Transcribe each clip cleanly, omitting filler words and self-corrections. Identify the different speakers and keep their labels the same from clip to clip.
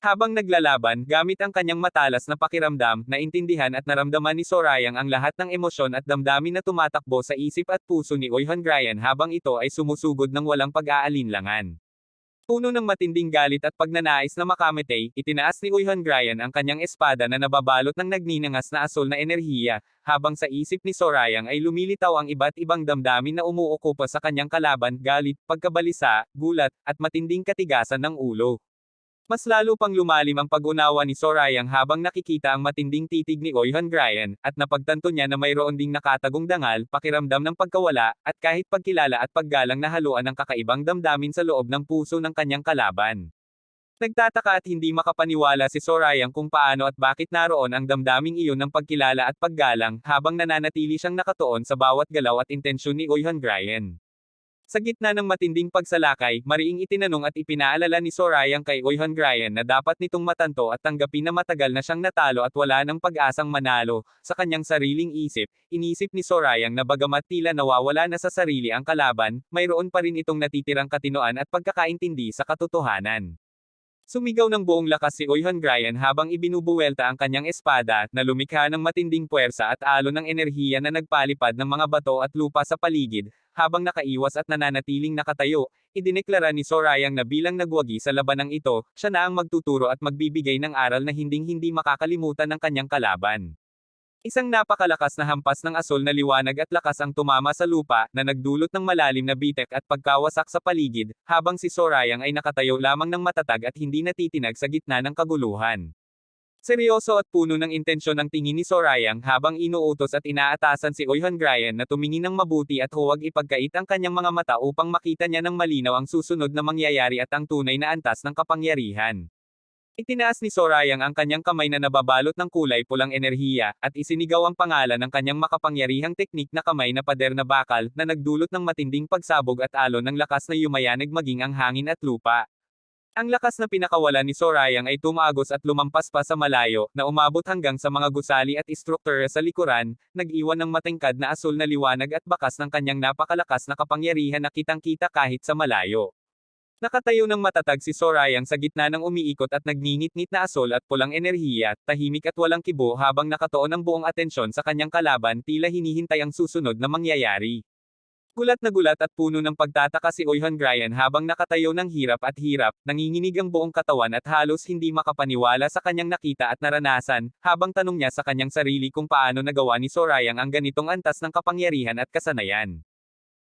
Speaker 1: Habang naglalaban, gamit ang kanyang matalas na pakiramdam, naintindihan at naramdaman ni Sorayang ang lahat ng emosyon at damdamin na tumatakbo sa isip at puso ni Oihan Ryan habang ito ay sumusugod ng walang pag-aalinlangan. Puno ng matinding galit at pagnanais na makamatay, itinaas ni Oihan Ryan ang kanyang espada na nababalot ng nagninangas na asol na enerhiya, habang sa isip ni Sorayang ay lumilitaw ang iba't ibang damdamin na umuokupa sa kanyang kalaban, galit, pagkabalisa, gulat, at matinding katigasan ng ulo. Mas lalo pang lumalim ang pag-unawa ni Sorayang habang nakikita ang matinding titig ni Oihan Ryan, at napagtanto niya na mayroon ding nakatagong dangal, pakiramdam ng pagkawala, at kahit pagkilala at paggalang na haluan ng kakaibang damdamin sa loob ng puso ng kanyang kalaban. Nagtataka at hindi makapaniwala si Sorayang kung paano at bakit naroon ang damdaming iyon ng pagkilala at paggalang, habang nananatili siyang nakatuon sa bawat galaw at intensyon ni Oihan Ryan. Sa gitna ng matinding pagsalakay, mariing itinanong at ipinaalala ni Sorayang kay Oihan Ryan na dapat nitong matanto at tanggapin na matagal na siyang natalo at wala ng pag-asang manalo. Sa kanyang sariling isip, inisip ni Sorayang na bagamat tila nawawala na sa sarili ang kalaban, mayroon pa rin itong natitirang katinoan at pagkakaintindi sa katotohanan. Sumigaw ng buong lakas si Oihan Ryan habang ibinubuwelta ang kanyang espada, na lumikha ng matinding puwersa at alon ng enerhiya na nagpalipad ng mga bato at lupa sa paligid, habang nakaiwas at nananatiling nakatayo, idineklara ni Sorayang na bilang nagwagi sa labanang ito, siya na ang magtuturo at magbibigay ng aral na hinding-hindi makakalimutan ng kanyang kalaban. Isang napakalakas na hampas ng asol na liwanag at lakas ang tumama sa lupa, na nagdulot ng malalim na bitek at pagkawasak sa paligid, habang si Sorayang ay nakatayo lamang ng matatag at hindi natitinag sa gitna ng kaguluhan. Seryoso at puno ng intensyon ang tingin ni Sorayang habang inuutos at inaatasan si Oihan Ryan na tumingin ng mabuti at huwag ipagkait ang kanyang mga mata upang makita niya ng malinaw ang susunod na mangyayari at ang tunay na antas ng kapangyarihan. Itinaas ni Sorayang ang kanyang kamay na nababalot ng kulay pulang enerhiya, at isinigaw ang pangalan ng kanyang makapangyarihang teknik na kamay na pader na bakal, na nagdulot ng matinding pagsabog at alon ng lakas na yumayanig maging ang hangin at lupa. Ang lakas na pinakawalan ni Sorayang ay tumagos at lumampas pa sa malayo, na umabot hanggang sa mga gusali at istruktura sa likuran, nag-iwan ng matingkad na asul na liwanag at bakas ng kanyang napakalakas na kapangyarihan na kitang-kita kahit sa malayo. Nakatayo ng matatag si Sorayang sa gitna ng umiikot at nagngingit-ngit na asol at pulang enerhiya, tahimik at walang kibo habang nakatuon ang buong atensyon sa kanyang kalaban, tila hinihintay ang susunod na mangyayari. Gulat na gulat at puno ng pagtataka si Oihan Ryan habang nakatayo ng hirap at hirap, nanginginig ang buong katawan at halos hindi makapaniwala sa kanyang nakita at naranasan, habang tanong niya sa kanyang sarili kung paano nagawa ni Sorayang ang ganitong antas ng kapangyarihan at kasanayan.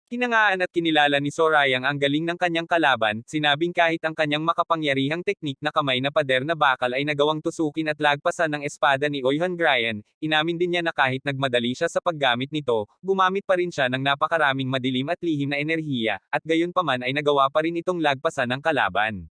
Speaker 1: Hinangaan at kinilala ni Sorayang ang galing ng kanyang kalaban, sinabing kahit ang kanyang makapangyarihang teknik na kamay na pader na bakal ay nagawang tusukin at lagpasan ng espada ni Oihan Ryan, inamin din niya na kahit nagmadali siya sa paggamit nito, gumamit pa rin siya ng napakaraming madilim at lihim na enerhiya, at gayunpaman ay nagawa pa rin itong lagpasan ng kalaban.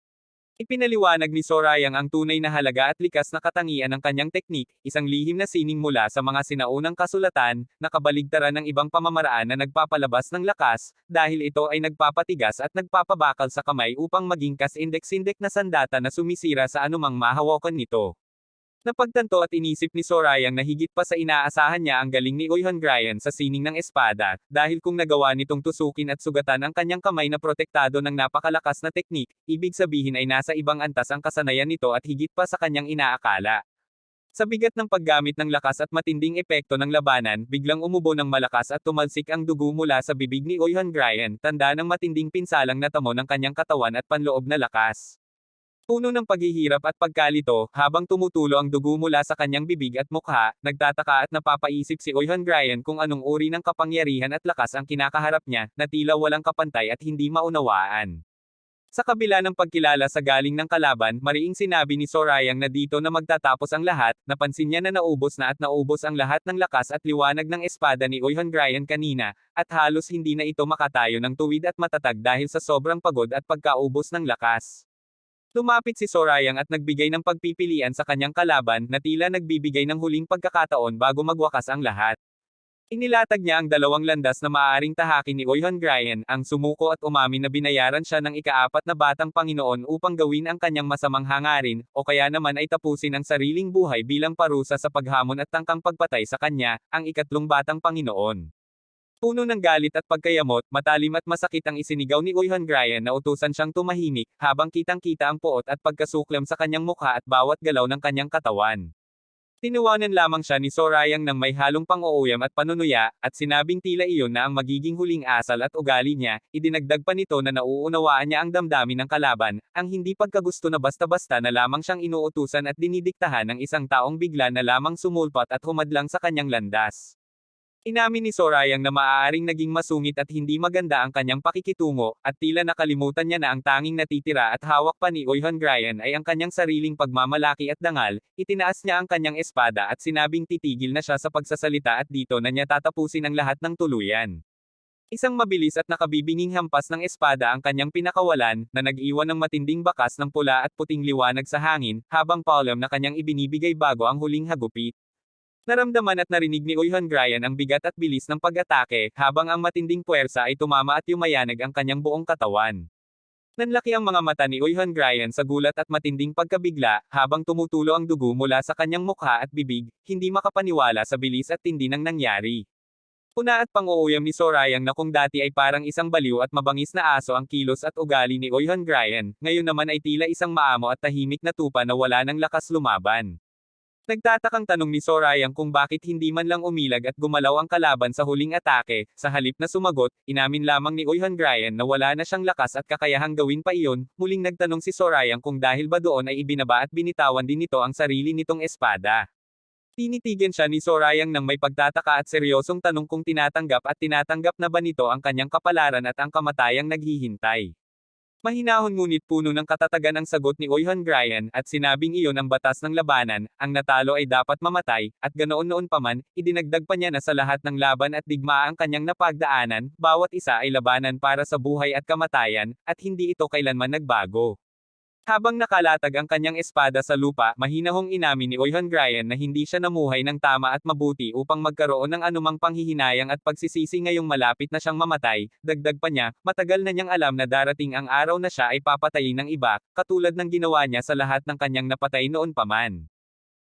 Speaker 1: Ipinaliwanag ni Sorayang ang tunay na halaga at likas na katangian ng kanyang teknik, isang lihim na sining mula sa mga sinaunang kasulatan, na kabaligtaran ng ibang pamamaraan na nagpapalabas ng lakas, dahil ito ay nagpapatigas at nagpapabakal sa kamay upang maging kas-indek-sindek na sandata na sumisira sa anumang mahawakan nito. Napagtanto at inisip ni Sorayang na higit pa sa inaasahan niya ang galing ni Oihan Ryan sa sining ng espada, dahil kung nagawa nitong tusukin at sugatan ang kanyang kamay na protektado ng napakalakas na teknik, ibig sabihin ay nasa ibang antas ang kasanayan nito at higit pa sa kanyang inaakala. Sa bigat ng paggamit ng lakas at matinding epekto ng labanan, biglang umubo ng malakas at tumalsik ang dugo mula sa bibig ni Oihan Ryan, tanda ng matinding pinsalang natamo ng kanyang katawan at panloob na lakas. Puno ng paghihirap at pagkalito, habang tumutulo ang dugo mula sa kanyang bibig at mukha, nagtataka at napapaisip si Oihan Ryan kung anong uri ng kapangyarihan at lakas ang kinakaharap niya, na tila walang kapantay at hindi maunawaan. Sa kabila ng pagkilala sa galing ng kalaban, mariing sinabi ni Sorayang na dito na magtatapos ang lahat, napansin niya na naubos na at naubos ang lahat ng lakas at liwanag ng espada ni Oihan Ryan kanina, at halos hindi na ito makatayo ng tuwid at matatag dahil sa sobrang pagod at pagkaubos ng lakas. Lumapit si Sorayang at nagbigay ng pagpipilian sa kanyang kalaban, na tila nagbibigay ng huling pagkakataon bago magwakas ang lahat. Inilatag niya ang dalawang landas na maaaring tahakin ni Oihan Ryan, ang sumuko at umamin na binayaran siya ng ika-4 na batang Panginoon upang gawin ang kanyang masamang hangarin, o kaya naman ay tapusin ang sariling buhay bilang parusa sa paghamon at tangkang pagpatay sa kanya, ang ika-3 batang Panginoon. Puno ng galit at pagkayamot, matalim at masakit ang isinigaw ni Uy Hongrian na utusan siyang tumahimik, habang kitang-kita ang poot at pagkasuklam sa kanyang mukha at bawat galaw ng kanyang katawan. Tinuwanan lamang siya ni Sorayang ng may halong pang-uuyam at panunuya, at sinabing tila iyon na ang magiging huling asal at ugali niya. Idinagdag pa nito na nauunawaan niya ang damdamin ng kalaban, ang hindi pagkagusto na basta-basta na lamang siyang inuutusan at dinidiktahan ng isang taong bigla na lamang sumulpat at humadlang sa kanyang landas. Inamin ni Sorayang na maaaring naging masungit at hindi maganda ang kanyang pakikitungo, at tila nakalimutan niya na ang tanging natitira at hawak pa ni Uy Hongrian ay ang kanyang sariling pagmamalaki at dangal. Itinaas niya ang kanyang espada at sinabing titigil na siya sa pagsasalita at dito na niya tatapusin ang lahat ng tuluyan. Isang mabilis at nakabibinging hampas ng espada ang kanyang pinakawalan, na nag-iwan ng matinding bakas ng pula at puting liwanag sa hangin, habang palm na kanyang ibinibigay bago ang huling hagupit. Naramdaman at narinig ni Uy Hongrian ang bigat at bilis ng pag-atake, habang ang matinding puwersa ay tumama at yumayanag ang kanyang buong katawan. Nanlaki ang mga mata ni Uy Hongrian sa gulat at matinding pagkabigla, habang tumutulo ang dugo mula sa kanyang mukha at bibig, hindi makapaniwala sa bilis at tindi ng nangyari. Puna at pang-uuyam ni Sorayang na kung dati ay parang isang baliw at mabangis na aso ang kilos at ugali ni Uy Hongrian, ngayon naman ay tila isang maamo at tahimik na tupa na wala ng lakas lumaban. Nagtatakang tanong ni Sorayang kung bakit hindi man lang umilag at gumalaw ang kalaban sa huling atake. Sa halip na sumagot, inamin lamang ni Uy Hongrian na wala na siyang lakas at kakayahang gawin pa iyon. Muling nagtanong si Sorayang kung dahil ba doon ay ibinaba at binitawan din nito ang sarili nitong espada. Tinitigan siya ni Sorayang ng may pagtataka at seryosong tanong kung tinatanggap na ba nito ang kanyang kapalaran at ang kamatayang naghihintay. Mahinahon ngunit puno ng katatagan ang sagot ni Uy Hongrian, at sinabing iyon ang batas ng labanan, ang natalo ay dapat mamatay, at ganoon-noon pa man, idinagdag pa niya na sa lahat ng laban at digmaang kanyang napagdaanan, bawat isa ay labanan para sa buhay at kamatayan, at hindi ito kailanman nagbago. Habang nakalatag ang kanyang espada sa lupa, mahinahong inamin ni Uy Hongrian na hindi siya namuhay ng tama at mabuti upang magkaroon ng anumang panghihinayang at pagsisisi ngayong malapit na siyang mamatay. Dagdag pa niya, matagal na niyang alam na darating ang araw na siya ay papatayin ng iba, katulad ng ginawa niya sa lahat ng kanyang napatay noon pa man.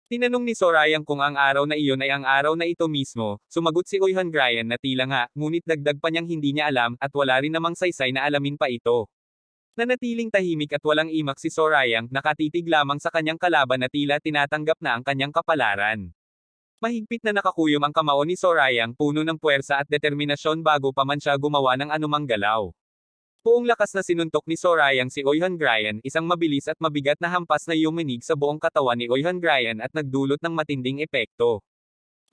Speaker 1: Tinanong ni Sorayang kung ang araw na iyon ay ang araw na ito mismo. Sumagot si Uy Hongrian na tila nga, ngunit dagdag pa niyang hindi niya alam, at wala rin namang saysay na alamin pa ito. Nanatiling tahimik at walang imak si Sorayang, nakatitig lamang sa kanyang kalaban na tila tinatanggap na ang kanyang kapalaran. Mahigpit na nakakuyom ang kamao ni Sorayang, puno ng puwersa at determinasyon bago pa man siya gumawa ng anumang galaw. Buong lakas na sinuntok ni Sorayang si Uy Hongrian, isang mabilis at mabigat na hampas na yuminig sa buong katawan ni Uy Hongrian at nagdulot ng matinding epekto.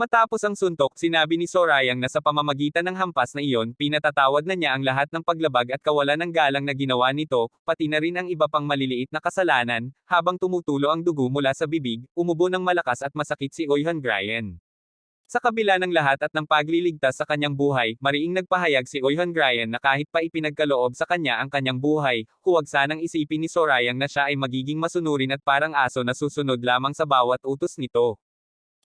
Speaker 1: Matapos ang suntok, sinabi ni Sorayang na sa pamamagitan ng hampas na iyon, pinatatawad na niya ang lahat ng paglabag at kawalan ng galang na ginawa nito, pati na rin ang iba pang maliliit na kasalanan. Habang tumutulo ang dugo mula sa bibig, umubo ng malakas at masakit si Uy Hongrian. Sa kabila ng lahat at ng pagliligtas sa kanyang buhay, mariing nagpahayag si Uy Hongrian na kahit pa ipinagkaloob sa kanya ang kanyang buhay, huwag sanang isipin ni Sorayang na siya ay magiging masunurin at parang aso na susunod lamang sa bawat utos nito.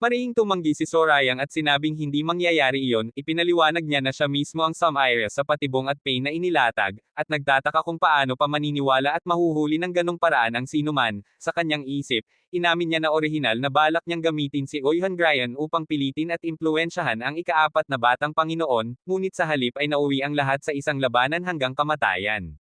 Speaker 1: Mariing tumanggi si Sorayang at sinabing hindi mangyayari iyon. Ipinaliwanag niya na siya mismo ang Samaira sa patibong at pain na inilatag, at nagtataka kung paano pa maniniwala at mahuhuli ng ganong paraan ang sinuman. Sa kanyang isip, inamin niya na orihinal na balak niyang gamitin si Uy Hongrian upang pilitin at impluwensyahan ang ika-4 na batang Panginoon, ngunit sa halip ay nauwi ang lahat sa isang labanan hanggang kamatayan.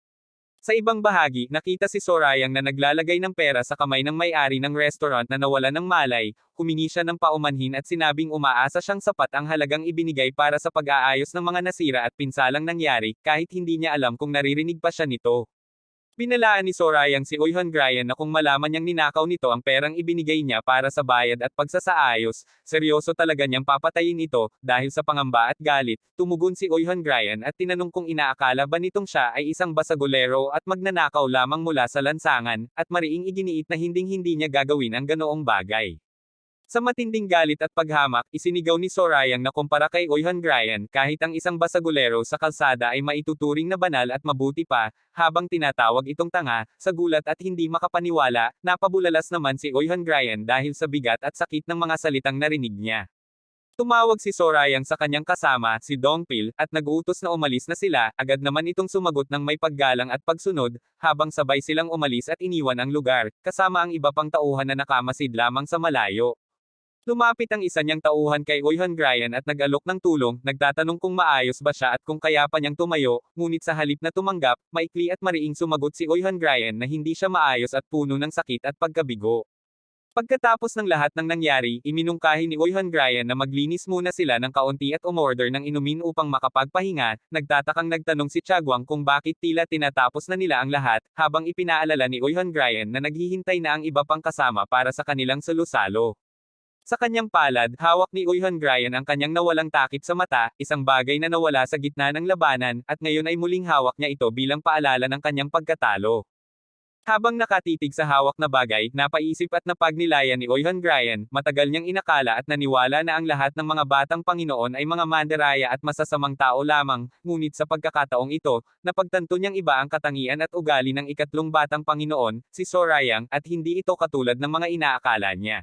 Speaker 1: Sa ibang bahagi, nakita si Sorayang na naglalagay ng pera sa kamay ng may-ari ng restaurant na nawalan ng malay. Humingi siya ng paumanhin at sinabing umaasa siyang sapat ang halagang ibinigay para sa pag-aayos ng mga nasira at pinsalang nangyari, kahit hindi niya alam kung naririnig pa siya nito. Binalaan ni Sorayang si Uy Hongrian na kung malaman niyang ninakaw nito ang perang ibinigay niya para sa bayad at pagsasaayos, seryoso talaga niyang papatayin ito. Dahil sa pangamba at galit, tumugon si Uy Hongrian at tinanong kung inaakala ba nitong siya ay isang basagulero at magnanakaw lamang mula sa lansangan, at mariing iginiit na hinding-hindi niya gagawin ang ganoong bagay. Sa matinding galit at paghamak, isinigaw ni Sorayang na kumpara kay Uy Hongrian, kahit ang isang basagulero sa kalsada ay maituturing na banal at mabuti pa, habang tinatawag itong tanga. Sa gulat at hindi makapaniwala, napabulalas naman si Uy Hongrian dahil sa bigat at sakit ng mga salitang narinig niya. Tumawag si Sorayang sa kanyang kasama, si Dongpil, at nag-utos na umalis na sila. Agad naman itong sumagot ng may paggalang at pagsunod, habang sabay silang umalis at iniwan ang lugar, kasama ang iba pang tauhan na nakamasid lamang sa malayo. Lumapit ang isa niyang tauhan kay Oyhon Gryan at nag-alok ng tulong, nagtatanong kung maayos ba siya at kung kaya pa niyang tumayo, ngunit sa halip na tumanggap, maikli at mariing sumagot si Oyhon Gryan na hindi siya maayos at puno ng sakit at pagkabigo. Pagkatapos ng lahat ng nangyari, iminungkahi ni Oyhon Gryan na maglinis muna sila ng kaunti at umorder ng inumin upang makapagpahinga, nagtatakang nagtanong si Chagwang kung bakit tila tinatapos na nila ang lahat, habang ipinaalala ni Oyhon Gryan na naghihintay na ang iba pang kasama para sa kanilang salusalo. Sa kanyang palad, hawak ni Oyhon Gryan ang kanyang nawalang takip sa mata, isang bagay na nawala sa gitna ng labanan, at ngayon ay muling hawak niya ito bilang paalala ng kanyang pagkatalo. Habang nakatitig sa hawak na bagay, napaisip at napagnilayan ni Oyhon Gryan, matagal niyang inakala at naniwala na ang lahat ng mga batang Panginoon ay mga mandaraya at masasamang tao lamang, ngunit sa pagkakataong ito, napagtanto niyang iba ang katangian at ugali ng ikatlong batang Panginoon, si Sorayang, at hindi ito katulad ng mga inaakala niya.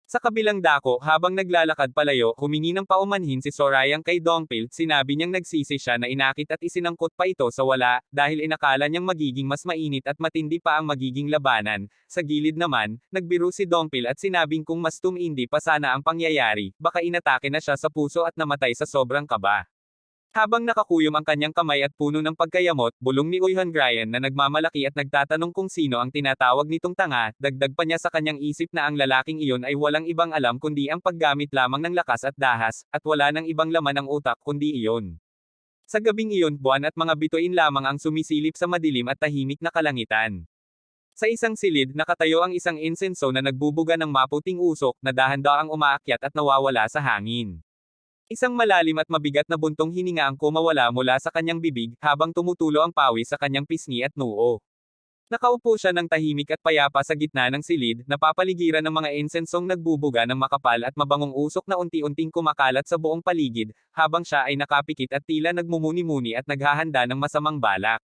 Speaker 1: Sa kabilang dako, habang naglalakad palayo, humingi ng paumanhin si Sorayang kay Dongpil, sinabi niyang nagsisi siya na inakit at isinangkot pa ito sa wala, dahil inakala niyang magiging mas mainit at matindi pa ang magiging labanan. Sa gilid naman, nagbiro si Dongpil at sinabing kung mas tumindi pa sana ang pangyayari, baka inatake na siya sa puso at namatay sa sobrang kaba. Habang nakakuyom ang kanyang kamay at puno ng pagkayamot, bulong ni Oyhon Gryan na nagmamalaki at nagtatanong kung sino ang tinatawag nitong tanga, dagdag pa niya sa kanyang isip na ang lalaking iyon ay walang ibang alam kundi ang paggamit lamang ng lakas at dahas, at wala nang ibang laman ang utak kundi iyon. Sa gabing iyon, buwan at mga bituin lamang ang sumisilip sa madilim at tahimik na kalangitan. Sa isang silid, nakatayo ang isang insenso na nagbubuga ng maputing usok, na dahan-daang umaakyat at nawawala sa hangin. Isang malalim at mabigat na buntong hininga ang kumawala mula sa kanyang bibig, habang tumutulo ang pawis sa kanyang pisngi at noo. Nakaupo siya ng tahimik at payapa sa gitna ng silid, napapaligiran ng mga insensong nagbubuga ng makapal at mabangong usok na unti-unting kumakalat sa buong paligid, habang siya ay nakapikit at tila nagmumuni-muni at naghahanda ng masamang balak.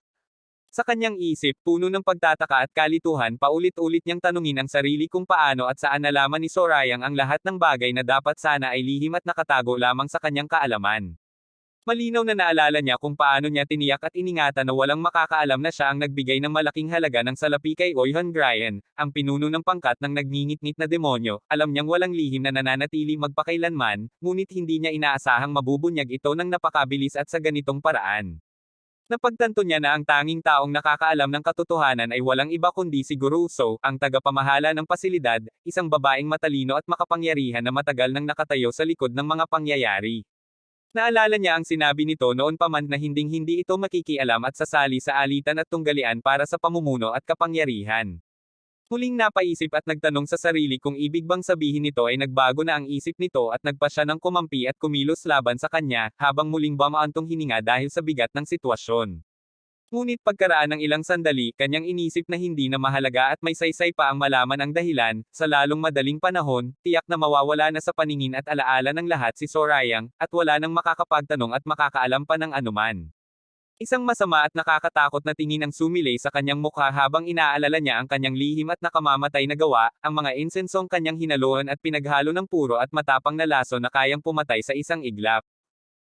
Speaker 1: Sa kanyang isip, puno ng pagtataka at kalituhan, paulit-ulit niyang tanungin ang sarili kung paano at saan nalaman ni Sorayang ang lahat ng bagay na dapat sana ay lihim at nakatago lamang sa kanyang kaalaman. Malinaw na naalala niya kung paano niya tiniyak at iningatan na walang makakaalam na siya ang nagbigay ng malaking halaga ng salapi kay Oyhon Gryan, ang pinuno ng pangkat ng nagngingit-ngit na demonyo. Alam niyang walang lihim na nananatili magpakailanman, ngunit hindi niya inaasahang mabubunyag ito ng napakabilis at sa ganitong paraan. Napagtanto niya na ang tanging taong nakakaalam ng katotohanan ay walang iba kundi si Guru So, ang tagapamahala ng pasilidad, isang babaeng matalino at makapangyarihan na matagal nang nakatayo sa likod ng mga pangyayari. Naalala niya ang sinabi nito noon pa man na hinding-hindi ito makikialam at sasali sa alitan at tunggalian para sa pamumuno at kapangyarihan. Muling napaisip at nagtanong sa sarili kung ibig bang sabihin nito ay nagbago na ang isip nito at nagpa siya ng kumampi at kumilos laban sa kanya, habang muling bumaantong hininga dahil sa bigat ng sitwasyon. Ngunit pagkaraan ng ilang sandali, kanyang inisip na hindi na mahalaga at may saysay pa ang malaman ang dahilan, sa lalong madaling panahon, tiyak na mawawala na sa paningin at alaala ng lahat si Sorayang, at wala nang makakapagtanong at makakaalam pa ng anuman. Isang masama at nakakatakot na tingin ang sumilay sa kanyang mukha habang inaalala niya ang kanyang lihim at nakamamatay na gawa, ang mga insensong kanyang hinaluan at pinaghalo ng puro at matapang na laso na kayang pumatay sa isang iglap.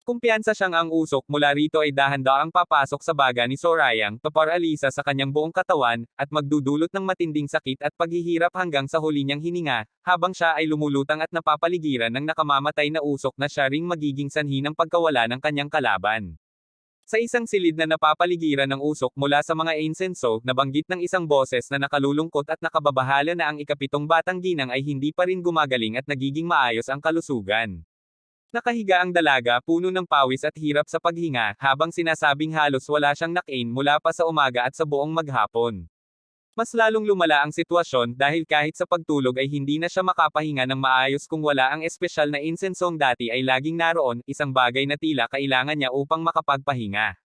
Speaker 1: Kumpiyansa siyang ang usok mula rito ay dahan-daang papasok sa baga ni Sorayang, paparalisa sa kanyang buong katawan, at magdudulot ng matinding sakit at paghihirap hanggang sa huli niyang hininga, habang siya ay lumulutang at napapaligiran ng nakamamatay na usok na siya ring magiging sanhi ng pagkawala ng kanyang kalaban. Sa isang silid na napapaligiran ng usok mula sa mga insenso, nabanggit ng isang boses na nakalulungkot at nakababahala na ang ikapitong batang ginang ay hindi pa rin gumagaling at nagiging maayos ang kalusugan. Nakahiga ang dalaga, puno ng pawis at hirap sa paghinga, habang sinasabing halos wala siyang nakain mula pa sa umaga at sa buong maghapon. Mas lalong lumala ang sitwasyon dahil kahit sa pagtulog ay hindi na siya makapahinga ng maayos kung wala ang espesyal na insensong dati ay laging naroon, isang bagay na tila kailangan niya upang makapagpahinga.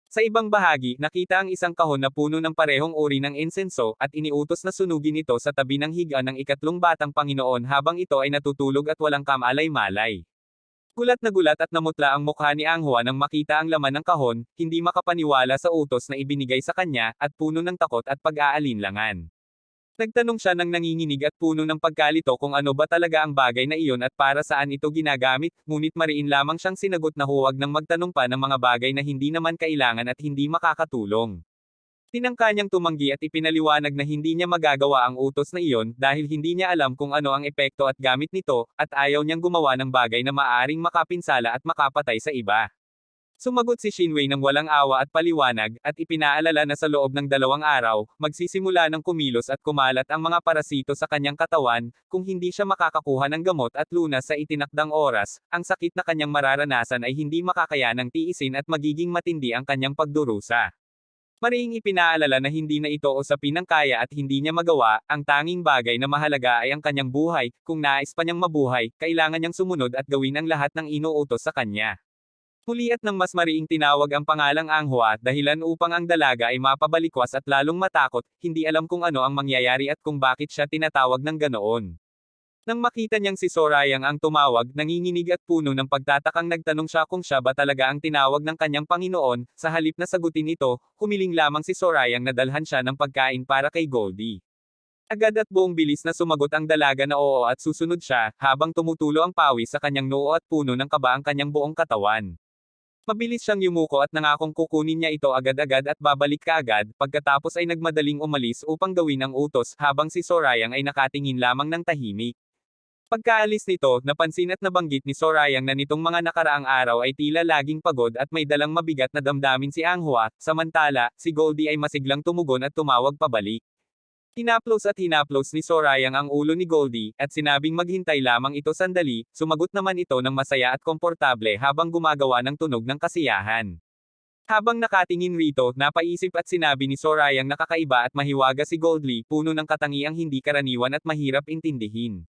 Speaker 1: Sa ibang bahagi, nakita ang isang kahon na puno ng parehong uri ng insenso, at iniutos na sunugin ito sa tabi ng higa ng ikatlong batang Panginoon habang ito ay natutulog at walang kamalay-malay. Gulat at namutla ang mukha ni Anghua nang makita ang laman ng kahon, hindi makapaniwala sa utos na ibinigay sa kanya, at puno ng takot at pag-aalinlangan. Nagtanong siya ng nanginginig at puno ng pagkalito kung ano ba talaga ang bagay na iyon at para saan ito ginagamit, ngunit mariin lamang siyang sinagot na huwag nang magtanong pa ng mga bagay na hindi naman kailangan at hindi makakatulong. Tinangka niyang tumanggi at ipinaliwanag na hindi niya magagawa ang utos na iyon dahil hindi niya alam kung ano ang epekto at gamit nito, at ayaw niyang gumawa ng bagay na maaaring makapinsala at makapatay sa iba. Sumagot si Shinwei ng walang awa at paliwanag, at ipinaalala na sa loob ng 2 araw, magsisimula ng kumilos at kumalat ang mga parasito sa kanyang katawan, kung hindi siya makakakuha ng gamot at lunas sa itinakdang oras, ang sakit na kanyang mararanasan ay hindi makakayanang tiisin at magiging matindi ang kanyang pagdurusa. Mariing ipinaalala na hindi na ito usapin ng kaya at hindi niya magawa, ang tanging bagay na mahalaga ay ang kanyang buhay, kung nais pa niyang mabuhay, kailangan niyang sumunod at gawin ang lahat ng inuutos sa kanya. Muli at nang mas mariing tinawag ang pangalang Anghua, dahilan upang ang dalaga ay mapabalikwas at lalong matakot, hindi alam kung ano ang mangyayari at kung bakit siya tinatawag ng ganoon. Nang makita niyang si Sorayang ang tumawag, nanginginig at puno ng pagtatakang nagtanong siya kung siya ba talaga ang tinawag ng kanyang Panginoon, sa halip na sagutin ito, humiling lamang si Sorayang na dalhan siya ng pagkain para kay Goldie. Agad at buong bilis na sumagot ang dalaga na oo at susunod siya, habang tumutulo ang pawis sa kanyang noo at puno ng kaba ang kanyang buong katawan. Mabilis siyang yumuko at nangakong kukunin niya ito agad-agad at babalik kaagad, pagkatapos ay nagmadaling umalis upang gawin ang utos habang si Sorayang ay nakatingin lamang ng tahimik. Pagkaalis nito, napansin at nabanggit ni Sorayang na nitong mga nakaraang araw ay tila laging pagod at may dalang mabigat na damdamin si Anghua, samantala, si Goldie ay masiglang tumugon at tumawag pabalik. Hinaplos ni Sorayang ang ulo ni Goldie, at sinabing maghintay lamang ito sandali, sumagot naman ito ng masaya at komportable habang gumagawa ng tunog ng kasiyahan. Habang nakatingin rito, napaisip at sinabi ni Sorayang na kakaiba at mahiwaga si Goldie, puno ng katangiang hindi karaniwan at mahirap intindihin.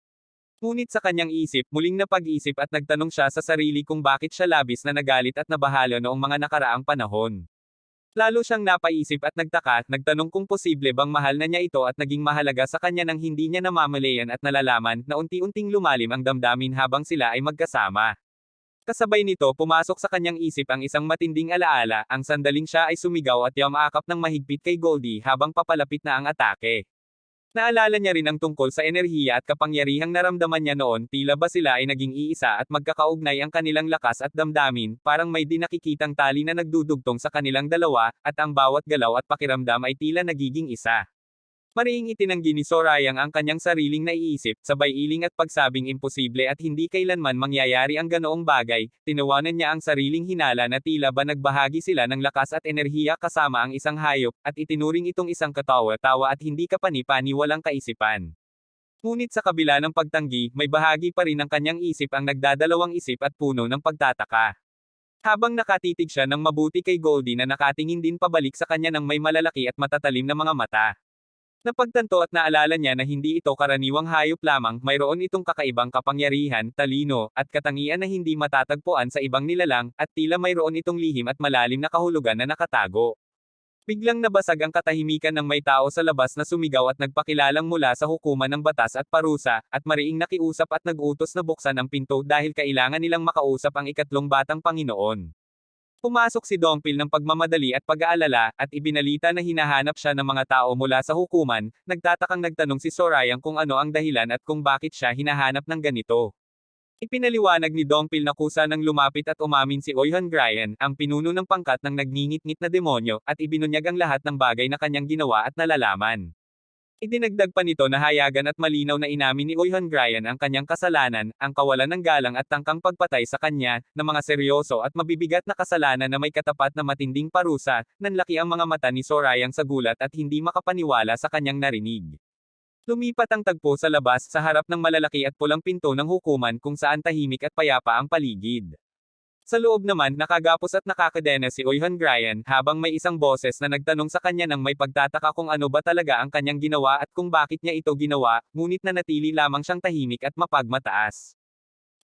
Speaker 1: Ngunit sa kanyang isip, muling napag-isip at nagtanong siya sa sarili kung bakit siya labis na nagalit at nabahala noong mga nakaraang panahon. Lalo siyang napaisip at nagtaka, nagtanong kung posible bang mahal na niya ito at naging mahalaga sa kanya nang hindi niya namamalayan at nalalaman na unti-unting lumalim ang damdamin habang sila ay magkasama. Kasabay nito pumasok sa kanyang isip ang isang matinding alaala, ang sandaling siya ay sumigaw at yumakap ng mahigpit kay Goldie habang papalapit na ang atake. Naalala niya rin ang tungkol sa enerhiya at kapangyarihang naramdaman niya noon, tila ba sila ay naging iisa at magkakaugnay ang kanilang lakas at damdamin, parang may dinakikitang tali na nagdudugtong sa kanilang dalawa, at ang bawat galaw at pakiramdam ay tila nagiging isa. Mariing itinanggi ni Sorayang ang kanyang sariling naiisip, sabay iling at pagsabing imposible at hindi kailanman mangyayari ang ganoong bagay, tinawanan niya ang sariling hinala na tila ba nagbahagi sila ng lakas at enerhiya kasama ang isang hayop, at itinuring itong isang katawa-tawa at hindi kapani-pani walang kaisipan. Ngunit sa kabila ng pagtanggi, may bahagi pa rin ng kanyang isip ang nagdadalawang isip at puno ng pagtataka. Habang nakatitig siya ng mabuti kay Goldie na nakatingin din pabalik sa kanya ng may malalaki at matatalim na mga mata. Napagtanto at naalala niya na hindi ito karaniwang hayop lamang, mayroon itong kakaibang kapangyarihan, talino, at katangian na hindi matatagpuan sa ibang nilalang, at tila mayroon itong lihim at malalim na kahulugan na nakatago. Biglang nabasag ang katahimikan ng may tao sa labas na sumigaw at nagpakilalang mula sa hukuman ng batas at parusa, at mariing nakiusap at nag-utos na buksan ang pinto dahil kailangan nilang makausap ang ikatlong batang Panginoon. Pumasok si Dongpil ng pagmamadali at pag-aalala, at ibinalita na hinahanap siya ng mga tao mula sa hukuman, nagtatakang nagtanong si Sorayang kung ano ang dahilan at kung bakit siya hinahanap ng ganito. Ipinaliwanag ni Dongpil na kusa nang lumapit at umamin si Oihan Gryan, ang pinuno ng pangkat ng nagngingit-ngit na demonyo, at ibinunyag ang lahat ng bagay na kanyang ginawa at nalalaman. Idinagdag pa nito na hayagan at malinaw na inamin ni Oihan Gryan ang kanyang kasalanan, ang kawalan ng galang at tangkang pagpatay sa kanya, na mga seryoso at mabibigat na kasalanan na may katapat na matinding parusa, nanlaki ang mga mata ni Sorayang sa gulat at hindi makapaniwala sa kanyang narinig. Lumipat ang tagpo sa labas sa harap ng malalaki at pulang pinto ng hukuman kung saan tahimik at payapa ang paligid. Sa loob naman, nakagapos at nakakadena si Oihan Gryan, habang may isang boses na nagtanong sa kanya ng may pagtataka kung ano ba talaga ang kanyang ginawa at kung bakit niya ito ginawa, ngunit nanatili lamang siyang tahimik at mapagmataas.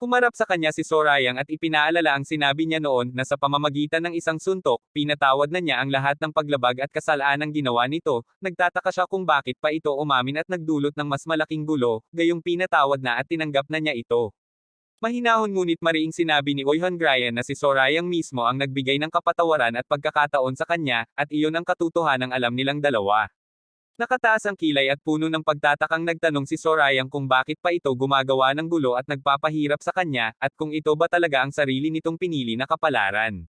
Speaker 1: Humarap sa kanya si Sorayang at ipinaalala ang sinabi niya noon na sa pamamagitan ng isang suntok, pinatawad na niya ang lahat ng paglabag at kasalanang ginawa nito, nagtataka siya kung bakit pa ito umamin at nagdulot ng mas malaking gulo, gayong pinatawad na at tinanggap na niya ito. Mahinahon ngunit mariing sinabi ni Oihan Gryan na si Sorayang mismo ang nagbigay ng kapatawaran at pagkakataon sa kanya, at iyon ang katotohanang alam nilang dalawa. Nakataas ang kilay at puno ng pagtatakang nagtanong si Sorayang kung bakit pa ito gumagawa ng gulo at nagpapahirap sa kanya, at kung ito ba talaga ang sarili nitong pinili na kapalaran.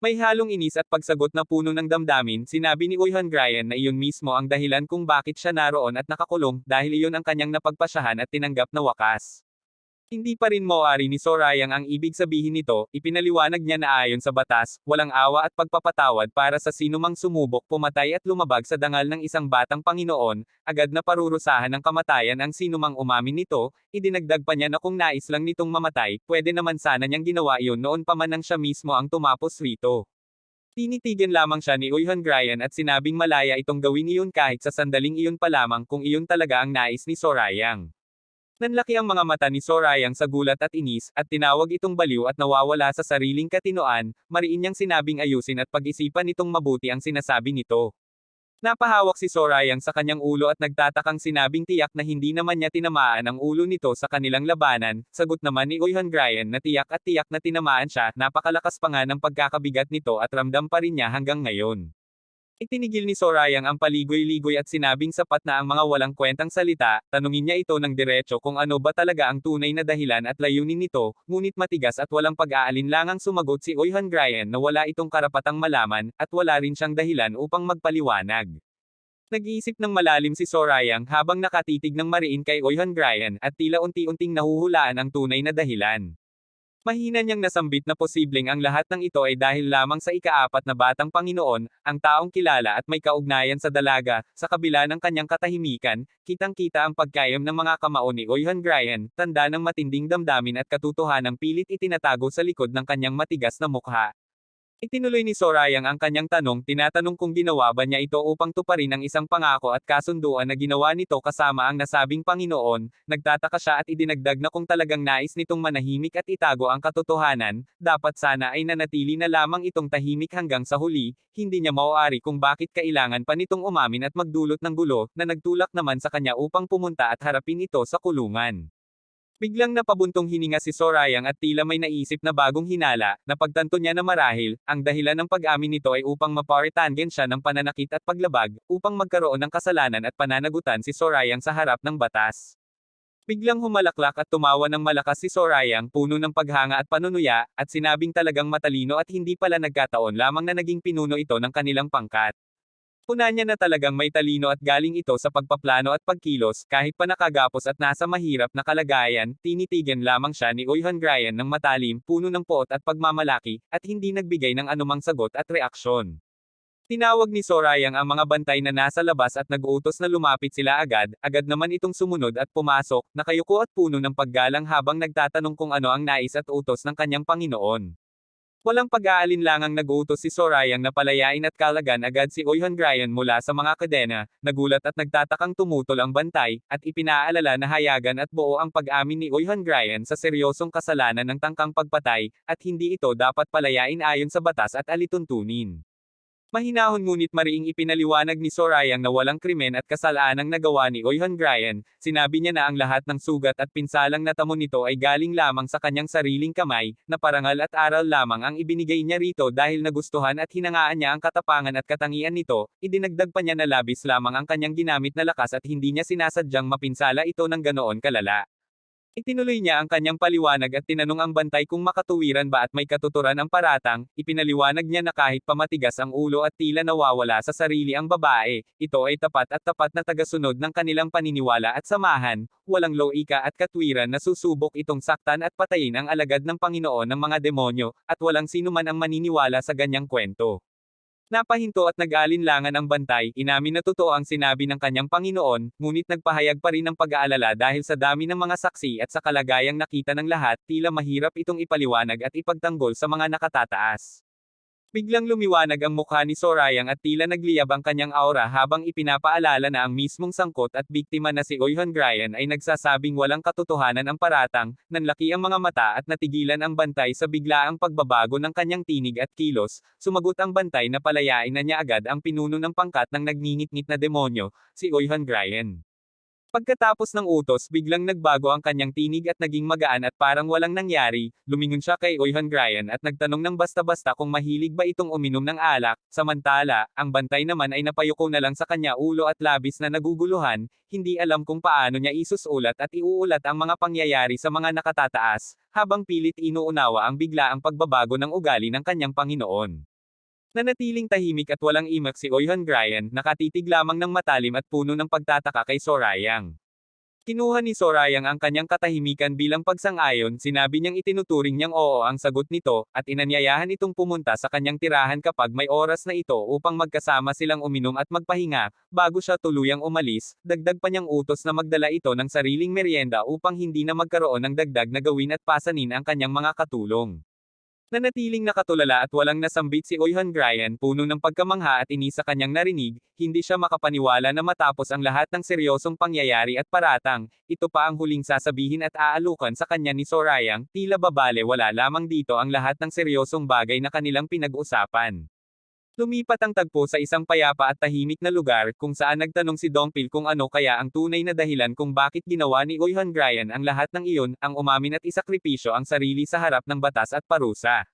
Speaker 1: May halong inis at pagsagot na puno ng damdamin, sinabi ni Uy Hongrian na iyon mismo ang dahilan kung bakit siya naroon at nakakulong, dahil iyon ang kanyang napagpasyahan at tinanggap na wakas. Hindi pa rin maaari ni Sorayang ang ibig sabihin nito, ipinaliwanag niya na ayon sa batas, walang awa at pagpapatawad para sa sinumang sumubok pumatay at lumabag sa dangal ng isang batang Panginoon, agad na parurusahan ng kamatayan ang sinumang umamin nito, idinagdag pa niya na kung nais lang nitong mamatay, pwede naman sana niyang ginawa iyon noon pa man nang siya mismo ang tumapos rito. Tinitigan lamang siya ni Uy Hongrian at sinabing malaya itong gawin iyon kahit sa sandaling iyon pa lamang kung iyon talaga ang nais ni Sorayang. Nanlaki ang mga mata ni Sorayang sa gulat at inis, at tinawag itong baliw at nawawala sa sariling katinoan, mariin niyang sinabing ayusin at pag-isipan itong mabuti ang sinasabi nito. Napahawak si Sorayang sa kanyang ulo at nagtatakang sinabing tiyak na hindi naman niya tinamaan ang ulo nito sa kanilang labanan, sagot naman ni Uy Hongrian na tiyak na tinamaan siya, napakalakas pa nga ng pagkakabigat nito at ramdam pa rin niya hanggang ngayon. Itinigil ni Sorayang ang paligoy-ligoy at sinabing sapat na ang mga walang kwentang salita, tanungin niya ito ng diretso kung ano ba talaga ang tunay na dahilan at layunin nito, ngunit matigas at walang pag-aalinlangang sumagot si Uy Hongrian na wala itong karapatang malaman, at wala rin siyang dahilan upang magpaliwanag. Nag-iisip ng malalim si Sorayang habang nakatitig ng mariin kay Uy Hongrian at tila unti-unting nahuhulaan ang tunay na dahilan. Mahina niyang nasambit na posibleng ang lahat ng ito ay dahil lamang sa ikaapat na batang Panginoon, ang taong kilala at may kaugnayan sa dalaga, sa kabila ng kanyang katahimikan, kitang-kita ang pagkayam ng mga kamao ni Uy Hongrian, tanda ng matinding damdamin at katotohanang pilit itinatago sa likod ng kanyang matigas na mukha. Itinuloy ni Sorayang ang kanyang tanong, tinatanong kung ginawa ba niya ito upang tuparin ang isang pangako at kasunduan na ginawa nito kasama ang nasabing Panginoon, nagtataka siya at idinagdag na kung talagang nais nitong manahimik at itago ang katotohanan, dapat sana ay nanatili na lamang itong tahimik hanggang sa huli, hindi niya mauari kung bakit kailangan pa nitong umamin at magdulot ng gulo, na nagtulak naman sa kanya upang pumunta at harapin ito sa kulungan. Biglang napabuntong hininga si Sorayang at tila may naisip na bagong hinala, napagtanto niya na marahil, ang dahilan ng pag-amin nito ay upang maparitangen siya ng pananakit at paglabag, upang magkaroon ng kasalanan at pananagutan si Sorayang sa harap ng batas. Biglang humalaklak at tumawa ng malakas si Sorayang, puno ng paghanga at panunuya, at sinabing talagang matalino at hindi pala nagkataon lamang na naging pinuno ito ng kanilang pangkat. Puna niya na talagang may talino at galing ito sa pagpaplano at pagkilos, kahit pa nakagapos at nasa mahirap na kalagayan, tinitigan lamang siya ni Uy Hongrian ng matalim, puno ng poot at pagmamalaki, at hindi nagbigay ng anumang sagot at reaksyon. Tinawag ni Sorayang ang mga bantay na nasa labas at nag-uutos na lumapit sila agad naman itong sumunod at pumasok, nakayuko at puno ng paggalang habang nagtatanong kung ano ang nais at utos ng kanyang Panginoon. Walang pag-aalinlangang nag-uutos si Sorayang na palayain at kalagan agad si Uy Hongrian mula sa mga kadena, nagulat at nagtatakang tumutol ang bantay, at ipinaalala na hayagan at buo ang pag-amin ni Uy Hongrian sa seryosong kasalanan ng tangkang pagpatay, at hindi ito dapat palayain ayon sa batas at alituntunin. Mahinahon ngunit mariing ipinaliwanag ni Sorayang na walang krimen at kasalanang nagawa ni Uy Hongrian, sinabi niya na ang lahat ng sugat at pinsalang natamo nito ay galing lamang sa kanyang sariling kamay, na parangal at aral lamang ang ibinigay niya rito dahil nagustuhan at hinangaan niya ang katapangan at katangian nito, idinagdag pa niya na labis lamang ang kanyang ginamit na lakas at hindi niya sinasadyang mapinsala ito ng ganoon kalala. Itinuloy niya ang kanyang paliwanag at tinanong ang bantay kung makatuwiran ba at may katuturan ang paratang, ipinaliwanag niya na kahit pamatigas ang ulo at tila nawawala sa sarili ang babae, ito ay tapat na tagasunod ng kanilang paniniwala at samahan, walang loika at katwiran na susubok itong saktan at patayin ang alagad ng Panginoon ng mga demonyo, at walang sino man ang maniniwala sa ganyang kwento. Napahinto at nag-aalinlangan ang bantay, inamin na totoo ang sinabi ng kanyang Panginoon, ngunit nagpahayag pa rin ng pag-aalala dahil sa dami ng mga saksi at sa kalagayang nakita ng lahat, tila mahirap itong ipaliwanag at ipagtanggol sa mga nakatataas. Biglang lumiwanag ang mukha ni Sorayang at tila nagliyab ang kanyang aura habang ipinapaalala na ang mismong sangkot at biktima na si Uy Hongrian ay nagsasabing walang katotohanan ang paratang, nanlaki ang mga mata at natigilan ang bantay sa biglaang pagbabago ng kanyang tinig at kilos, sumagot ang bantay na palayain na niya agad ang pinuno ng pangkat ng nagngingit-ngit na demonyo, si Uy Hongrian. Pagkatapos ng utos biglang nagbago ang kanyang tinig at naging magaan at parang walang nangyari, lumingon siya kay Uy Hongrian at nagtanong ng basta-basta kung mahilig ba itong uminom ng alak, samantala, ang bantay naman ay napayuko na lang sa kanya ulo at labis na naguguluhan, hindi alam kung paano niya isusulat at iuulat ang mga pangyayari sa mga nakatataas, habang pilit inuunawa ang biglaang pagbabago ng ugali ng kanyang Panginoon. Nanatiling tahimik at walang imak si Oy Ryan, nakatitig lamang ng matalim at puno ng pagtataka kay Sorayang. Kinuha ni Sorayang ang kanyang katahimikan bilang pagsang-ayon, sinabi niyang itinuturing niyang oo ang sagot nito, at inanyayahan itong pumunta sa kanyang tirahan kapag may oras na ito upang magkasama silang uminom at magpahinga, bago siya tuluyang umalis, dagdag pa niyang utos na magdala ito ng sariling merienda upang hindi na magkaroon ng dagdag na gawin at pasanin ang kanyang mga katulong. Nanatiling nakatulala at walang nasambit si Oyhan Ryan, puno ng pagkamangha at inis sa kanyang narinig, hindi siya makapaniwala na matapos ang lahat ng seryosong pangyayari at paratang, ito pa ang huling sasabihin at aalukan sa kanya ni Sorayang, tila babale wala lamang dito ang lahat ng seryosong bagay na kanilang pinag-usapan. Lumipat ang tagpo sa isang payapa at tahimik na lugar, kung saan nagtanong si Dongpil kung ano kaya ang tunay na dahilan kung bakit ginawa ni Oyhan Ryan ang lahat ng iyon, ang umamin at isakripisyo ang sarili sa harap ng batas at parusa.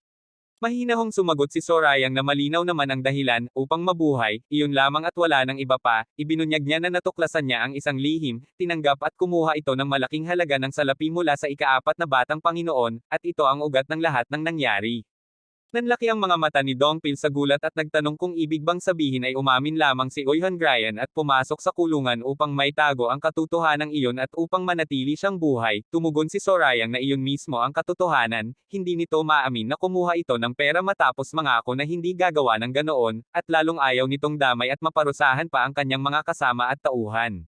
Speaker 1: Mahinahong sumagot si Sorayang na malinaw naman ang dahilan, upang mabuhay, iyon lamang at wala nang iba pa, ibinunyag niya na natuklasan niya ang isang lihim, tinanggap at kumuha ito ng malaking halaga ng salapi mula sa ika-4 na batang Panginoon, at ito ang ugat ng lahat ng nangyari. Nanlaki ang mga mata ni Dongpil sa gulat at nagtanong kung ibig bang sabihin ay umamin lamang si Oyhan Ryan at pumasok sa kulungan upang maitago ang katotohanan iyon at upang manatili siyang buhay. Tumugon si Sorayang na iyon mismo ang katotohanan, hindi nito maamin na kumuha ito ng pera matapos mangako na hindi gagawa ng ganoon, at lalong ayaw nitong damay at maparusahan pa ang kanyang mga kasama at tauhan.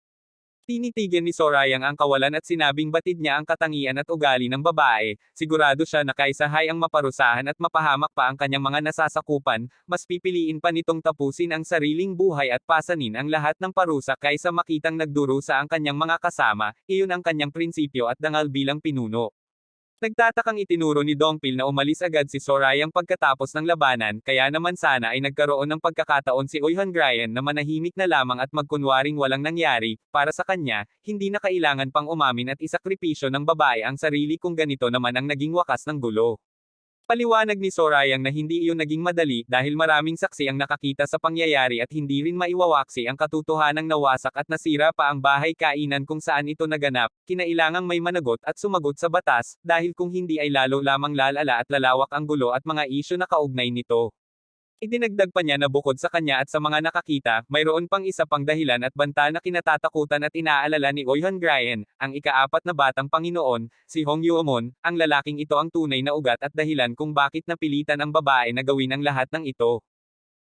Speaker 1: Tinitigan ni Sorayang ang kawalan at sinabing batid niya ang katangian at ugali ng babae, sigurado siya na kaysa hayang maparusahan at mapahamak pa ang kanyang mga nasasakupan, mas pipiliin pa nitong tapusin ang sariling buhay at pasanin ang lahat ng parusa kaysa makitang nagdurusa ang kanyang mga kasama, iyon ang kanyang prinsipyo at dangal bilang pinuno. Nagtatakang itinuro ni Dongpil na umalis agad si Sorayang pagkatapos ng labanan, kaya naman sana ay nagkaroon ng pagkakataon si Oyhan Ryan na manahimik na lamang at magkunwaring walang nangyari, para sa kanya, hindi na kailangan pang umamin at isakripisyo ng babae ang sarili kung ganito naman ang naging wakas ng gulo. Paliwanag ni Sorayang na hindi iyon naging madali dahil maraming saksi ang nakakita sa pangyayari at hindi rin maiwawaksi ang katotohanang nawasak at nasira pa ang bahay-kainan kung saan ito naganap, kinailangang may managot at sumagot sa batas, dahil kung hindi ay lalo lamang lalala at lalawak ang gulo at mga isyu na kaugnay nito. Idinagdag pa niya na bukod sa kanya at sa mga nakakita, mayroon pang isa pang dahilan at banta na kinatatakutan at inaalala ni Oyhan Ryan, ang ika-4 na batang Panginoon, si Hong Yuomon, ang lalaking ito ang tunay na ugat at dahilan kung bakit napilitan ang babae na gawin ang lahat ng ito.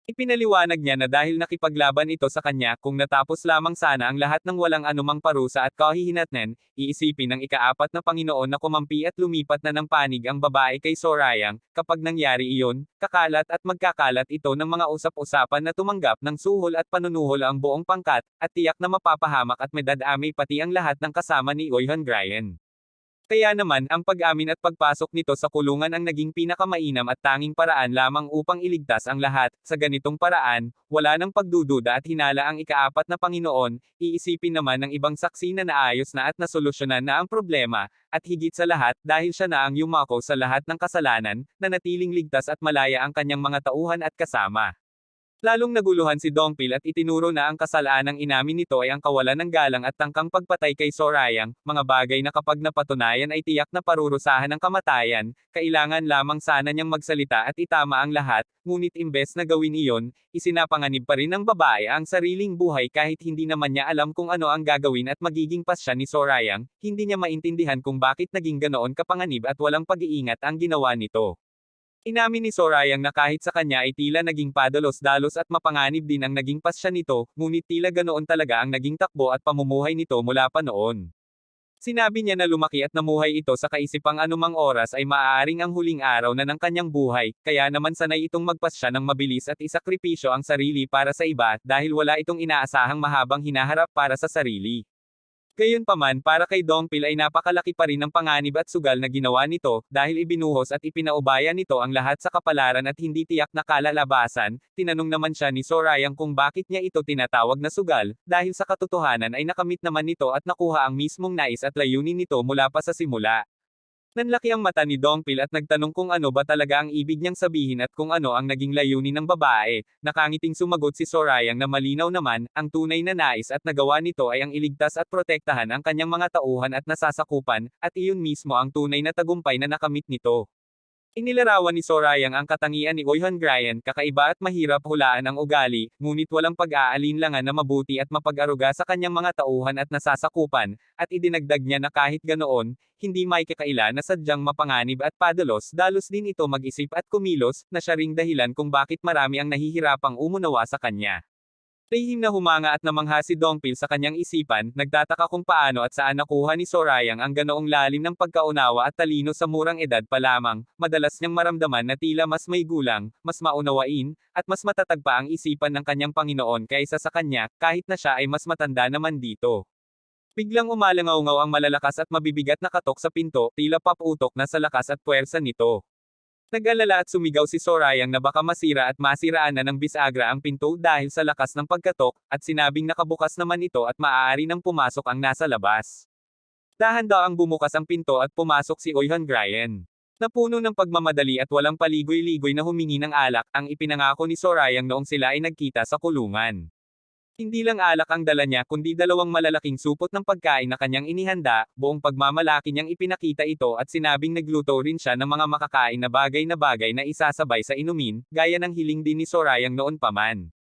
Speaker 1: Ipinaliwanag niya na dahil nakipaglaban ito sa kanya, kung natapos lamang sana ang lahat ng walang anumang parusa at kahihinatnan, iisipin ng ika-4 na Panginoon na kumampi at lumipat na ng panig ang babae kay Sorayang, kapag nangyari iyon, kakalat at magkakalat ito ng mga usap-usapan na tumanggap ng suhol at panunuhol ang buong pangkat, at tiyak na mapapahamak at medadami pati ang lahat ng kasama ni Oyhan Ryan. Kaya naman, ang pag-amin at pagpasok nito sa kulungan ang naging pinakamainam at tanging paraan lamang upang iligtas ang lahat. Sa ganitong paraan, wala nang pagdududa at hinala ang ika-4 na Panginoon, iisipin naman ng ibang saksi na naayos na at nasolusyonan na ang problema, at higit sa lahat, dahil siya na ang yumako sa lahat ng kasalanan, nanatiling ligtas at malaya ang kanyang mga tauhan at kasama. Lalong naguluhan si Dongpil at itinuro na ang kasalaanang inamin nito ay ang kawalan ng galang at tangkang pagpatay kay Sorayang, mga bagay na kapag napatunayan ay tiyak na parurusahan ng kamatayan, kailangan lamang sana niyang magsalita at itama ang lahat, ngunit imbes na gawin iyon, isinapanganib pa rin ng babae ang sariling buhay kahit hindi naman niya alam kung ano ang gagawin at magiging pasya ni Sorayang, hindi niya maintindihan kung bakit naging ganoon kapanganib at walang pag-iingat ang ginawa nito. Inamin ni Sorayang na kahit sa kanya ay tila naging padalos-dalos at mapanganib din ang naging pasya nito, ngunit tila ganoon talaga ang naging takbo at pamumuhay nito mula pa noon. Sinabi niya na lumaki at namuhay ito sa kaisipang anumang oras ay maaaring ang huling araw na ng kanyang buhay, kaya naman sanay itong magpasya ng mabilis at isakripisyo ang sarili para sa iba, dahil wala itong inaasahang mahabang hinaharap para sa sarili. Gayunpaman, para kay Dongpil ay napakalaki pa rin ang panganib at sugal na ginawa nito, dahil ibinuhos at ipinaubaya nito ang lahat sa kapalaran at hindi tiyak na kalalabasan. Tinanong naman siya ni Sorayang kung bakit niya ito tinatawag na sugal, dahil sa katotohanan ay nakamit naman nito at nakuha ang mismong nais at layunin nito mula pa sa simula. Nanlaki ang mata ni Dongpil at nagtanong kung ano ba talaga ang ibig niyang sabihin at kung ano ang naging layunin ng babae. Nakangiting sumagot si Sorayang na malinaw naman, ang tunay na nais at nagawa nito ay ang iligtas at protektahan ang kanyang mga tauhan at nasasakupan, at iyon mismo ang tunay na tagumpay na nakamit nito. Inilarawan ni Sorayang ang katangian ni Oihan Ryan, kakaiba at mahirap hulaan ang ugali, ngunit walang pag-aalinlangan na mabuti at mapag-aruga sa kanyang mga tauhan at nasasakupan, at idinagdag niya na kahit ganoon, hindi may kakaila na sadyang mapanganib at padalos, dalos din ito mag-isip at kumilos, na siya ring dahilan kung bakit marami ang nahihirapang umunawa sa kanya. Lihim na humanga at namangha si Dongpil sa kanyang isipan, nagtataka kung paano at saan nakuha ni Sorayang ang ganoong lalim ng pagkaunawa at talino sa murang edad pa lamang, madalas niyang maramdaman na tila mas may gulang, mas maunawain, at mas matatag pa ang isipan ng kanyang Panginoon kaysa sa kanya, kahit na siya ay mas matanda naman dito. Biglang umalangaw-ngaw ang malalakas at mabibigat na katok sa pinto, tila paputok na sa lakas at puwersa nito. Nag-alala at sumigaw si Sorayang na baka masira at masiraan na ng bisagra ang pinto dahil sa lakas ng pagkatok, at sinabing nakabukas naman ito at maaari nang pumasok ang nasa labas. Dahan daw ang bumukas ang pinto at pumasok si Oihan Ryan. Napuno ng pagmamadali at walang paligoy-ligoy na humingi ng alak, ang ipinangako ni Sorayang noong sila ay nagkita sa kulungan. Hindi lang alak ang dala niya kundi dalawang malalaking supot ng pagkain na kanyang inihanda, buong pagmamalaki niyang ipinakita ito at sinabing nagluto rin siya ng mga makakain na bagay na isasabay sa inumin, gaya ng hiling din ni Sorayang noon pa man.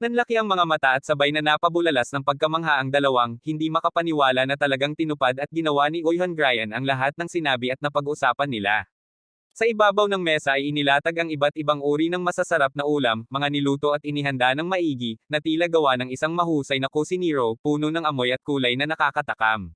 Speaker 1: Nanlaki ang mga mata at sabay na napabulalas ng pagkamangha ang dalawang, hindi makapaniwala na talagang tinupad at ginawa ni Oihan Ryan ang lahat ng sinabi at napag-usapan nila. Sa ibabaw ng mesa ay inilatag ang iba't ibang uri ng masasarap na ulam, mga niluto at inihanda ng maigi, na tila gawa ng isang mahusay na kusinero, puno ng amoy at kulay na nakakatakam.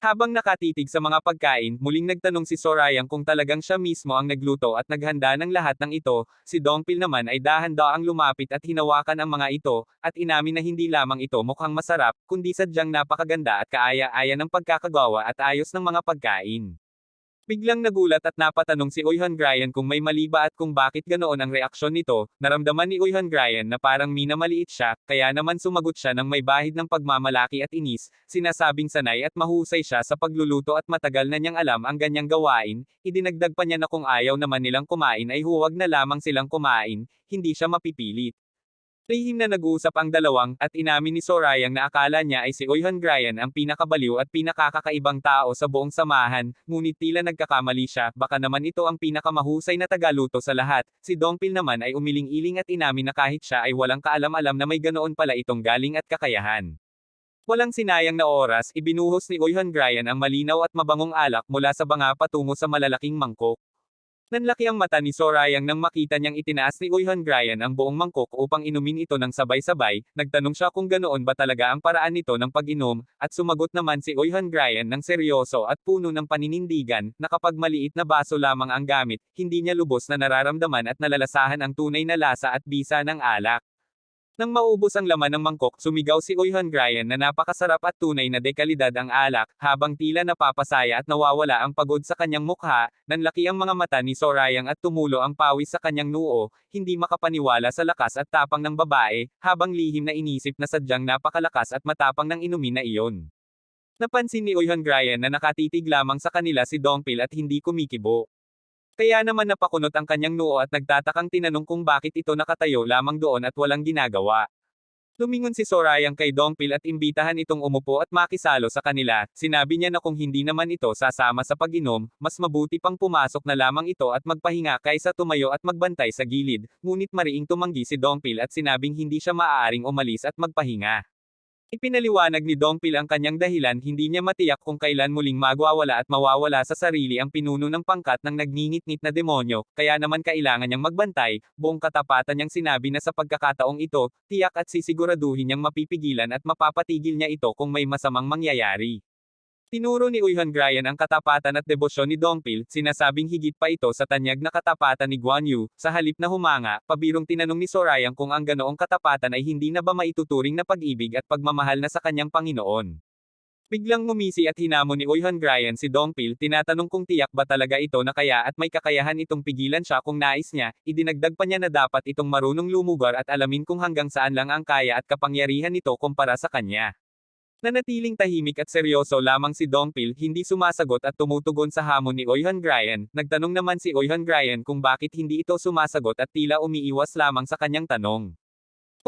Speaker 1: Habang nakatitig sa mga pagkain, muling nagtanong si Sorayang kung talagang siya mismo ang nagluto at naghanda ng lahat ng ito, si Dongpil naman ay dahan-daang lumapit at hinawakan ang mga ito, at inamin na hindi lamang ito mukhang masarap, kundi sadyang napakaganda at kaaya-aya ng pagkakagawa at ayos ng mga pagkain. Biglang nagulat at napatanong si Oihan Ryan kung may mali ba at kung bakit ganoon ang reaksyon nito, naramdaman ni Oihan Ryan na parang minamaliit siya, kaya naman sumagot siya ng may bahid ng pagmamalaki at inis, sinasabing sanay at mahusay siya sa pagluluto at matagal na niyang alam ang ganyang gawain, idinagdag pa niya na kung ayaw naman nilang kumain ay huwag na lamang silang kumain, hindi siya mapipilit. Lihim na nag-uusap ang dalawang, at inamin ni Sorayang na akala niya ay si Oihan Ryan ang pinakabaliw at pinakakakaibang tao sa buong samahan, ngunit tila nagkakamali siya, baka naman ito ang pinakamahusay na tagaluto sa lahat. Si Dongpil naman ay umiling-iling at inamin na kahit siya ay walang kaalam-alam na may ganoon pala itong galing at kakayahan. Walang sinayang na oras, ibinuhos ni Oihan Ryan ang malinaw at mabangong alak mula sa banga patungo sa malalaking mangkok. Nanlaki ang mata ni Sorayang nang makita niyang itinaas ni Oihan Ryan ang buong mangkok upang inumin ito ng sabay-sabay, nagtanong siya kung ganoon ba talaga ang paraan nito ng pag-inom, at sumagot naman si Oihan Ryan ng seryoso at puno ng paninindigan, na kapag maliit na baso lamang ang gamit, hindi niya lubos na nararamdaman at nalalasahan ang tunay na lasa at bisa ng alak. Nang maubos ang laman ng mangkok, sumigaw si Oihan Ryan na napakasarap at tunay na dekalidad ang alak, habang tila napapasaya at nawawala ang pagod sa kanyang mukha, nanlaki ang mga mata ni Sorayang at tumulo ang pawis sa kanyang noo, hindi makapaniwala sa lakas at tapang ng babae, habang lihim na inisip na sadyang napakalakas at matapang ng inumin na iyon. Napansin ni Oihan Ryan na nakatitig lamang sa kanila si Dongpil at hindi kumikibo. Kaya naman napakunot ang kanyang noo at nagtatakang tinanong kung bakit ito nakatayo lamang doon at walang ginagawa. Lumingon si Sorayang kay Dongpil at imbitahan itong umupo at makisalo sa kanila, sinabi niya na kung hindi naman ito sasama sa pag-inom, mas mabuti pang pumasok na lamang ito at magpahinga kaysa tumayo at magbantay sa gilid, ngunit mariing tumanggi si Dongpil at sinabing hindi siya maaaring umalis at magpahinga. Ipinaliwanag ni Dongpil ang kanyang dahilan, hindi niya matiyak kung kailan muling magwawala at mawawala sa sarili ang pinuno ng pangkat ng nagngingit-ngit na demonyo, kaya naman kailangan niyang magbantay, buong katapatan niyang sinabi na sa pagkakataong ito, tiyak at sisiguraduhin niyang mapipigilan at mapapatigil niya ito kung may masamang mangyayari. Tinuro ni Oihan Ryan ang katapatan at debosyon ni Dongpil, sinasabing higit pa ito sa tanyag na katapatan ni Guan Yu, sa halip na humanga, pabirong tinanong ni Sorayang kung ang ganoong katapatan ay hindi na ba maituturing na pag-ibig at pagmamahal na sa kanyang Panginoon. Biglang ngumisi at hinamon ni Oihan Ryan si Dongpil, tinatanong kung tiyak ba talaga ito na kaya at may kakayahan itong pigilan siya kung nais niya, idinagdag pa niya na dapat itong marunong lumugar at alamin kung hanggang saan lang ang kaya at kapangyarihan nito kumpara sa kanya. Nanatiling tahimik at seryoso lamang si Dongpil, hindi sumasagot at tumutugon sa hamon ni Oihan Ryan. Nagtanong naman si Oihan Ryan kung bakit hindi ito sumasagot at tila umiiwas lamang sa kanyang tanong.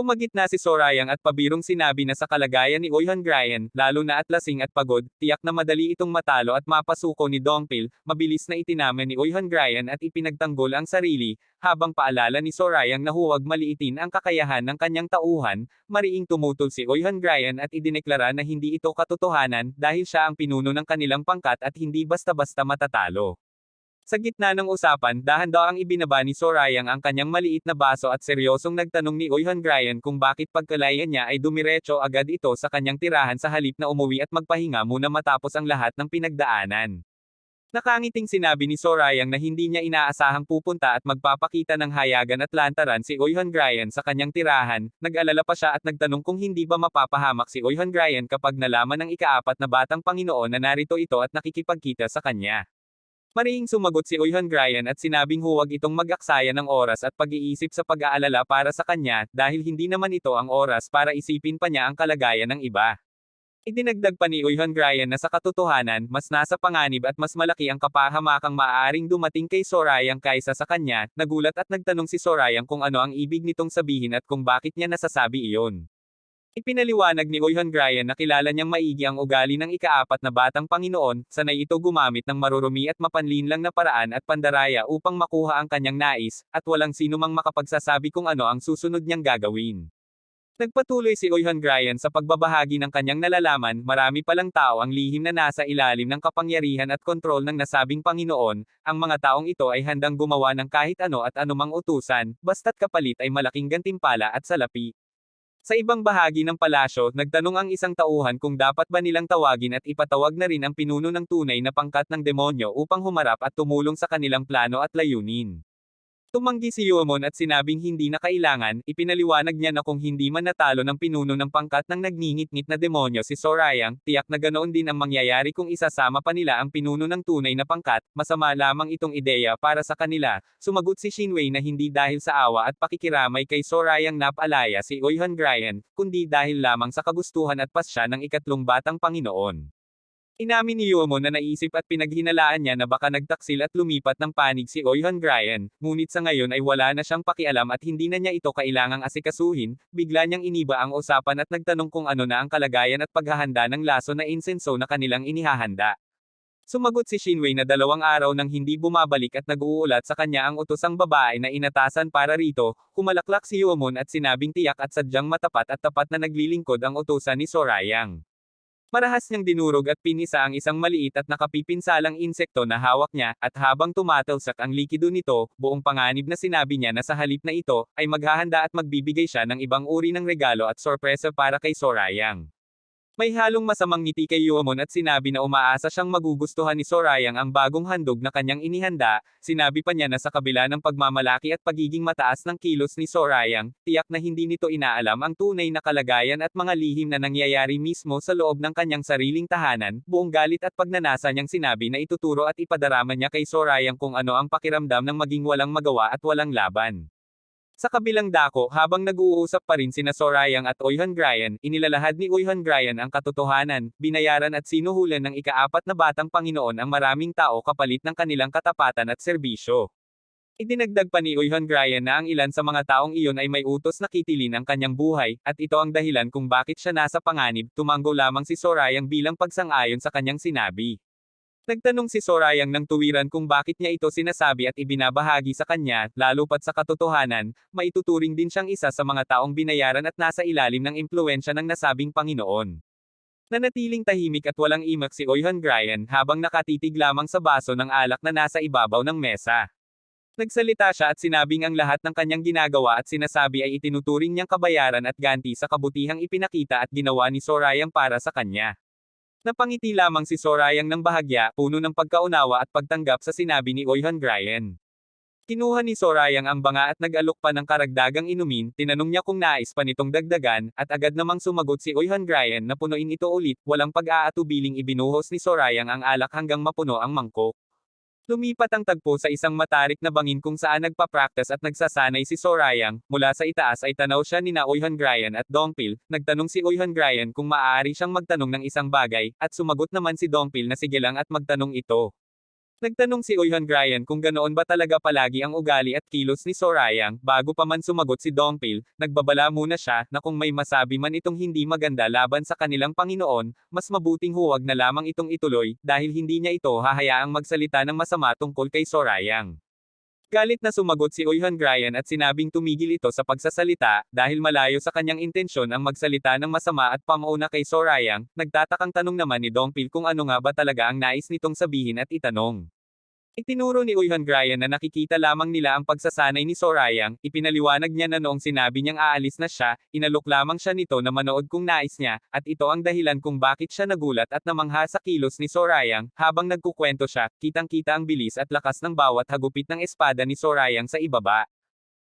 Speaker 1: Pumagitna si Sorayang at pabirong sinabi na sa kalagayan ni Oihan Ryan, lalo na at lasing at pagod, tiyak na madali itong matalo at mapasuko ni Dongpil, mabilis na itinamen ni Oihan Ryan at ipinagtanggol ang sarili, habang paalala ni Sorayang na huwag maliitin ang kakayahan ng kanyang tauhan, mariing tumutol si Oihan Ryan at idineklara na hindi ito katotohanan dahil siya ang pinuno ng kanilang pangkat at hindi basta-basta matatalo. Sa gitna ng usapan, dahan-daang ibinaba ni Sorayang ang kanyang maliit na baso at seryosong nagtanong ni Oihan Ryan kung bakit pagkalaya niya ay dumiretso agad ito sa kanyang tirahan sa halip na umuwi at magpahinga muna matapos ang lahat ng pinagdaanan. Nakangiting sinabi ni Sorayang na hindi niya inaasahang pupunta at magpapakita ng hayagan at lantaran si Oihan Ryan sa kanyang tirahan, nag-alala pa siya at nagtanong kung hindi ba mapapahamak si Oihan Ryan kapag nalaman ng ikaapat na batang Panginoon na narito ito at nakikipagkita sa kanya. Marihing sumagot si Oihan Ryan at sinabing huwag itong mag-aksaya ng oras at pag-iisip sa pag-aalala para sa kanya, dahil hindi naman ito ang oras para isipin pa niya ang kalagayan ng iba. Idinagdag pa ni Oihan Ryan na sa katotohanan, mas nasa panganib at mas malaki ang kapahamakang maaaring dumating kay Sorayang kaysa sa kanya, nagulat at nagtanong si Sorayang kung ano ang ibig nitong sabihin at kung bakit niya nasasabi iyon. Ipinaliwanag ni Oihan Ryan na kilala niyang maigi ang ugali ng ikaapat na batang Panginoon, sanay ito gumamit ng marurumi at mapanlinlang na paraan at pandaraya upang makuha ang kanyang nais, at walang sino mang makapagsasabi kung ano ang susunod niyang gagawin. Nagpatuloy si Oihan Ryan sa pagbabahagi ng kanyang nalalaman, marami palang tao ang lihim na nasa ilalim ng kapangyarihan at kontrol ng nasabing Panginoon, ang mga taong ito ay handang gumawa ng kahit ano at anumang utusan, basta't kapalit ay malaking gantimpala at salapi. Sa ibang bahagi ng palasyo, nagtanong ang isang tauhan kung dapat ba nilang tawagin at ipatawag na rin ang pinuno ng tunay na pangkat ng demonyo upang humarap at tumulong sa kanilang plano at layunin. Tumanggi si Yuamon at sinabing hindi na kailangan, ipinaliwanag niya na kung hindi man natalo ng pinuno ng pangkat ng nagngingit-ngit na demonyo si Sorayang, tiyak na ganoon din ang mangyayari kung isasama pa nila ang pinuno ng tunay na pangkat, masama lamang itong ideya para sa kanila. Sumagot si Shinwei na hindi dahil sa awa at pakikiramay kay Sorayang napalaya si Oihan Ryan, kundi dahil lamang sa kagustuhan at pasya ng ikatlong batang Panginoon. Inamin ni Yuamon na naisip at pinaghinalaan niya na baka nagtaksil at lumipat ng panig si Oihan Ryan, ngunit sa ngayon ay wala na siyang pakialam at hindi na niya ito kailangang asikasuhin, bigla niyang iniba ang usapan at nagtanong kung ano na ang kalagayan at paghahanda ng laso na insenso na kanilang inihahanda. Sumagot si Shinwei na 2 araw nang hindi bumabalik at nag-uulat sa kanya ang utosang babae na inatasan para rito, humalaklak si Yuamon at sinabing tiyak at sadyang matapat at tapat na naglilingkod ang utosan ni Sorayang. Marahas niyang dinurog at pinisa ang isang maliit at nakapipinsalang insekto na hawak niya, at habang tumatalsak ang likido nito, buong panganib na sinabi niya na sa halip na ito, ay maghahanda at magbibigay siya ng ibang uri ng regalo at sorpresa para kay Sorayang. May halong masamang ngiti kay Yuamon at sinabi na umaasa siyang magugustuhan ni Sorayang ang bagong handog na kanyang inihanda, sinabi pa niya na sa kabila ng pagmamalaki at pagiging mataas ng kilos ni Sorayang, tiyak na hindi nito inaalam ang tunay na kalagayan at mga lihim na nangyayari mismo sa loob ng kanyang sariling tahanan, buong galit at pagnanasa niyang sinabi na ituturo at ipadarama niya kay Sorayang kung ano ang pakiramdam ng maging walang magawa at walang laban. Sa kabilang dako, habang nag-uusap pa rin sina Sorayang at Oihan Ryan, inilalahad ni Oihan Ryan ang katotohanan, binayaran at sinuhulan ng ikaapat na batang Panginoon ang maraming tao kapalit ng kanilang katapatan at serbisyo. Idinagdag pa ni Oihan Ryan na ang ilan sa mga taong iyon ay may utos na kitilin ang kanyang buhay, at ito ang dahilan kung bakit siya nasa panganib, tumanggo lamang si Sorayang bilang pagsang-ayon sa kanyang sinabi. Nagtanong si Sorayang ng tuwiran kung bakit niya ito sinasabi at ibinabahagi sa kanya, lalo pat sa katotohanan, maituturing din siyang isa sa mga taong binayaran at nasa ilalim ng impluwensya ng nasabing Panginoon. Nanatiling tahimik at walang imak si Oihan Ryan habang nakatitig lamang sa baso ng alak na nasa ibabaw ng mesa. Nagsalita siya at sinabing ang lahat ng kanyang ginagawa at sinasabi ay itinuturing niyang kabayaran at ganti sa kabutihang ipinakita at ginawa ni Sorayang para sa kanya. Napangiti lamang si Sorayang ng bahagya, puno ng pagkaunawa at pagtanggap sa sinabi ni Oihan Ryan. Kinuha ni Sorayang ang banga at nag-alok pa ng karagdagang inumin, tinanong niya kung nais pa nitong dagdagan, at agad namang sumagot si Oihan Ryan na punuin ito ulit, walang pag-aatubiling ibinuhos ni Sorayang ang alak hanggang mapuno ang mangkok. Lumipat ang tagpo sa isang matarik na bangin kung saan nagpa-practice at nagsasanay si Sorayang, mula sa itaas ay tanaw siya nina Oihan Ryan at Dongpil, nagtanong si Oihan Ryan kung maaari siyang magtanong ng isang bagay, at sumagot naman si Dongpil na sige lang at magtanong ito. Nagtanong si Eun Ryan kung ganoon ba talaga palagi ang ugali at kilos ni Sorayang, bago pa man sumagot si Dongpil, nagbabala muna siya na kung may masabi man itong hindi maganda laban sa kanilang Panginoon, mas mabuting huwag na lamang itong ituloy, dahil hindi niya ito hahayaang magsalita ng masama tungkol kay Sorayang. Galit na sumagot si Eun Ryan at sinabing tumigil ito sa pagsasalita, dahil malayo sa kanyang intensyon ang magsalita ng masama at pamauna kay Sorayang. Nagtatakang tanong naman ni Dongpil kung ano nga ba talaga ang nais nitong sabihin at itanong. Itinuro ni Eun Ryan na nakikita lamang nila ang pagsasanay ni Sorayang, ipinaliwanag niya na noong sinabi niyang aalis na siya, inalok lamang siya nito na manood kung nais niya, at ito ang dahilan kung bakit siya nagulat at namangha sa kilos ni Sorayang. Habang nagkukwento siya, kitang-kita ang bilis at lakas ng bawat hagupit ng espada ni Sorayang sa ibaba.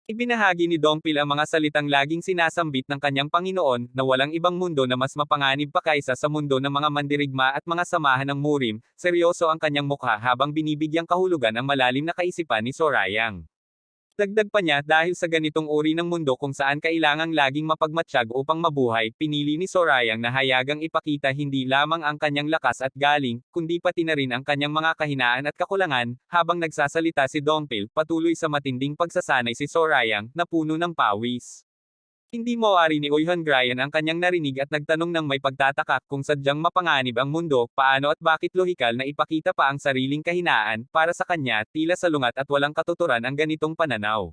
Speaker 1: Ibinahagi ni Dongpil ang mga salitang laging sinasambit ng kanyang Panginoon, na walang ibang mundo na mas mapanganib pa kaysa sa mundo ng mga mandirigma at mga samahan ng Murim. Seryoso ang kanyang mukha habang binibigyang kahulugan ang malalim na kaisipan ni Sorayang. Dagdag pa niya, dahil sa ganitong uri ng mundo kung saan kailangang laging mapagmatsyag upang mabuhay, pinili ni Sorayang na hayagang ipakita hindi lamang ang kanyang lakas at galing, kundi pati na rin ang kanyang mga kahinaan at kakulangan. Habang nagsasalita si Dongpil, patuloy sa matinding pagsasanay si Sorayang, na puno ng pawis. Hindi mawari ni Eun Ryan ang kanyang narinig at nagtanong ng may pagtataka kung sadyang mapanganib ang mundo, paano at bakit lohikal na ipakita pa ang sariling kahinaan. Para sa kanya, tila salungat at walang katuturan ang ganitong pananaw.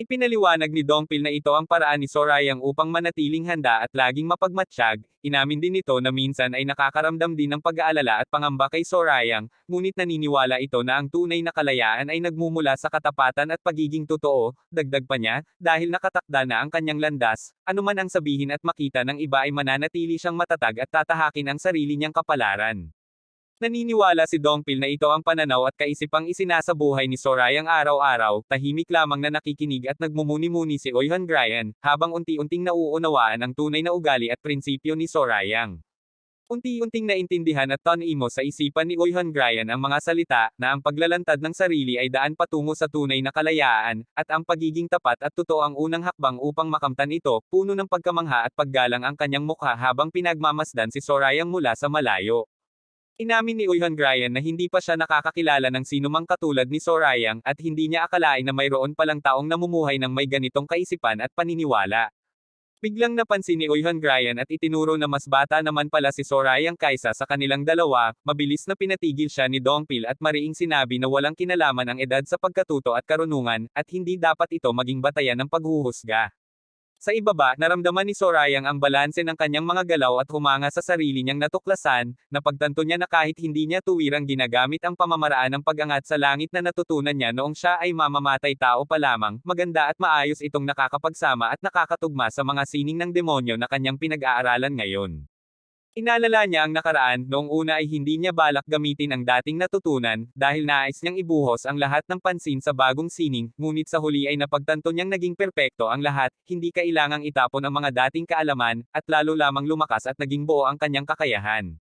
Speaker 1: Ipinaliwanag ni Dongpil na ito ang paraan ni Sorayang upang manatiling handa at laging mapagmatsyag. Inamin din ito na minsan ay nakakaramdam din ng pag-aalala at pangamba kay Sorayang, ngunit naniniwala ito na ang tunay na kalayaan ay nagmumula sa katapatan at pagiging totoo. Dagdag pa niya, dahil nakatakda na ang kanyang landas, anuman ang sabihin at makita ng iba ay mananatili siyang matatag at tatahakin ang sarili niyang kapalaran. Naniniwala si Dongpil na ito ang pananaw at kaisipang isinasabuhay ni Sorayang araw-araw, tahimik lamang na nakikinig at nagmumuni-muni si Eun Ryan, habang unti-unting nauunawaan ang tunay na ugali at prinsipyo ni Sorayang. Unti-unting naintindihan at tanimo sa isipan ni Eun Ryan ang mga salita, na ang paglalantad ng sarili ay daan patungo sa tunay na kalayaan, at ang pagiging tapat at totoo ang unang hakbang upang makamtan ito. Puno ng pagkamangha at paggalang ang kanyang mukha habang pinagmamasdan si Sorayang mula sa malayo. Inamin ni Eun Ryan na hindi pa siya nakakakilala ng sinumang katulad ni Sorayang at hindi niya akalain na mayroon palang taong namumuhay ng may ganitong kaisipan at paniniwala. Biglang napansin ni Eun Ryan at itinuro na mas bata naman pala si Sorayang kaysa sa kanilang dalawa. Mabilis na pinatigil siya ni Dongpil at mariing sinabi na walang kinalaman ang edad sa pagkatuto at karunungan, at hindi dapat ito maging batayan ng paghuhusga. Sa ibaba, naramdaman ni Sorayang ang balanse ng kanyang mga galaw at humanga sa sarili niyang natuklasan. Napagtanto niya na kahit hindi niya tuwirang ginagamit ang pamamaraan ng pag-angat sa langit na natutunan niya noong siya ay mamamatay tao pa lamang, maganda at maayos itong nakakapagsama at nakakatugma sa mga sining ng demonyo na kanyang pinag-aaralan ngayon. Inalala niya ang nakaraan, noong una ay hindi niya balak gamitin ang dating natutunan, dahil nais niyang ibuhos ang lahat ng pansin sa bagong sining, ngunit sa huli ay napagtanto niyang naging perpekto ang lahat, hindi kailangang itapon ang mga dating kaalaman, at lalo lamang lumakas at naging buo ang kanyang kakayahan.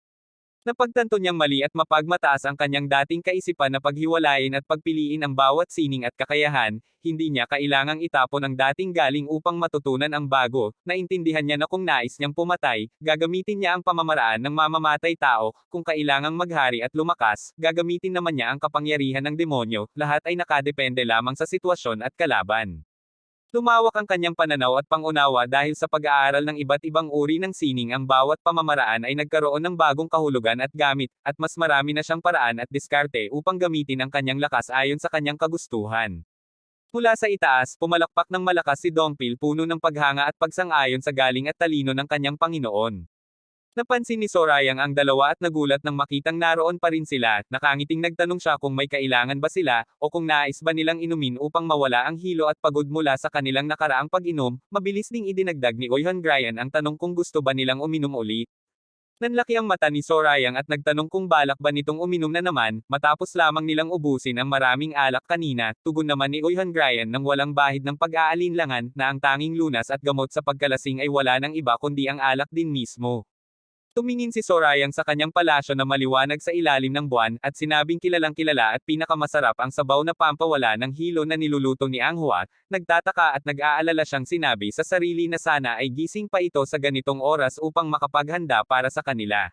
Speaker 1: Napagtanto niyang mali at mapagmataas ang kanyang dating kaisipan na paghiwalayin at pagpiliin ang bawat sining at kakayahan. Hindi niya kailangang itapon ang dating galing upang matutunan ang bago. Naintindihan niya na kung nais niyang pumatay, gagamitin niya ang pamamaraan ng mamamatay tao. Kung kailangang maghari at lumakas, gagamitin naman niya ang kapangyarihan ng demonyo. Lahat ay nakadepende lamang sa sitwasyon at kalaban. Lumawak ang kanyang pananaw at pangunawa dahil sa pag-aaral ng iba't ibang uri ng sining. Ang bawat pamamaraan ay nagkaroon ng bagong kahulugan at gamit, at mas marami na siyang paraan at diskarte upang gamitin ang kanyang lakas ayon sa kanyang kagustuhan. Mula sa itaas, pumalakpak ng malakas si Dongpil, puno ng paghanga at pagsang-ayon sa galing at talino ng kanyang Panginoon. Napansin ni Sorayang ang dalawa at nagulat nang makitang naroon pa rin sila. Nakangiting nagtanong siya kung may kailangan ba sila, o kung nais ba nilang inumin upang mawala ang hilo at pagod mula sa kanilang nakaraang pag-inom. Mabilis ding idinagdag ni Eun Ryan ang tanong kung gusto ba nilang uminom ulit. Nanlaki ang mata ni Sorayang at nagtanong kung balak ba nitong uminom na naman, matapos lamang nilang ubusin ang maraming alak kanina. Tugon naman ni Eun Ryan nang walang bahid ng pag-aalinlangan, na ang tanging lunas at gamot sa pagkalasing ay wala ng iba kundi ang alak din mismo. Tumingin si Sorayang sa kanyang palasyo na maliwanag sa ilalim ng buwan, at sinabing kilalang-kilala at pinakamasarap ang sabaw na pampawala ng hilo na niluluto ni Anghua. Nagtataka at nag-aalala siyang sinabi sa sarili na sana ay gising pa ito sa ganitong oras upang makapaghanda para sa kanila.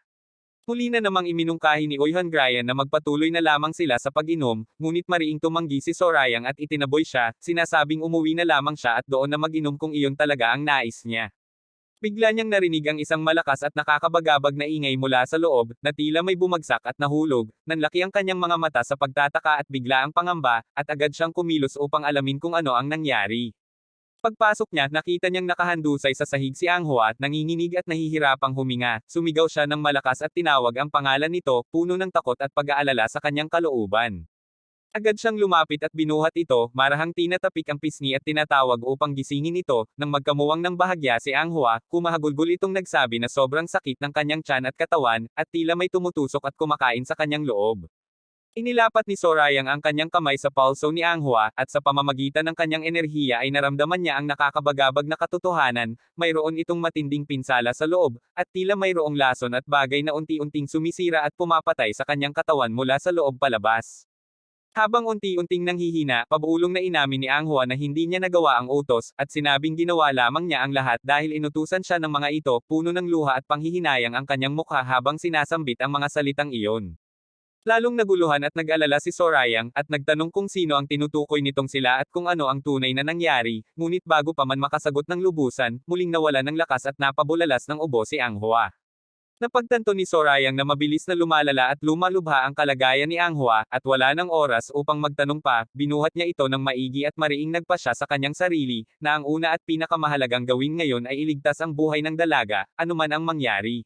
Speaker 1: Muli na namang iminungkahi ni Oyhan Ryan na magpatuloy na lamang sila sa pag-inom, ngunit mariing tumanggi si Sorayang at itinaboy siya, sinasabing umuwi na lamang siya at doon na mag-inom kung iyon talaga ang nais niya. Bigla niyang narinig ang isang malakas at nakakabagabag na ingay mula sa loob, na tila may bumagsak at nahulog, nanlaki ang kanyang mga mata sa pagtataka at bigla ang pangamba, at agad siyang kumilos upang alamin kung ano ang nangyari. Pagpasok niya, nakita niyang nakahandusay sa sahig si Anghua at nanginginig at nahihirapang huminga. Sumigaw siya ng malakas at tinawag ang pangalan nito, puno ng takot at pag-aalala sa kanyang kalooban. Agad siyang lumapit at binuhat ito, marahang tinatapik ang pisngi at tinatawag upang gisingin ito. Nang magkamuwang ng bahagya si Anghua, kumahagulgol itong nagsabi na sobrang sakit ng kanyang tiyan at katawan, at tila may tumutusok at kumakain sa kanyang loob. Inilapat ni Sorayang ang kanyang kamay sa pulso ni Anghua, at sa pamamagitan ng kanyang enerhiya ay naramdaman niya ang nakakabagabag na katotohanan, mayroon itong matinding pinsala sa loob, at tila mayroong lason at bagay na unti-unting sumisira at pumapatay sa kanyang katawan mula sa loob palabas. Habang unti-unting nanghihina, pabulong na inamin ni Anghua na hindi niya nagawa ang utos, at sinabing ginawa lamang niya ang lahat dahil inutusan siya ng mga ito, puno ng luha at panghihinayang ang kanyang mukha habang sinasambit ang mga salitang iyon. Lalong naguluhan at nag-alala si Sorayang, at nagtanong kung sino ang tinutukoy nitong sila at kung ano ang tunay na nangyari, ngunit bago pa man makasagot ng lubusan, muling nawala ng lakas at napabulalas ng ubo si Anghua. Napagtanto ni Sorayang na mabilis na lumalala at lumalubha ang kalagayan ni Anghua, at wala ng oras upang magtanong pa, binuhat niya ito ng maigi at mariing nagpasya sa kanyang sarili, na ang una at pinakamahalagang gawin ngayon ay iligtas ang buhay ng dalaga, anuman ang mangyari.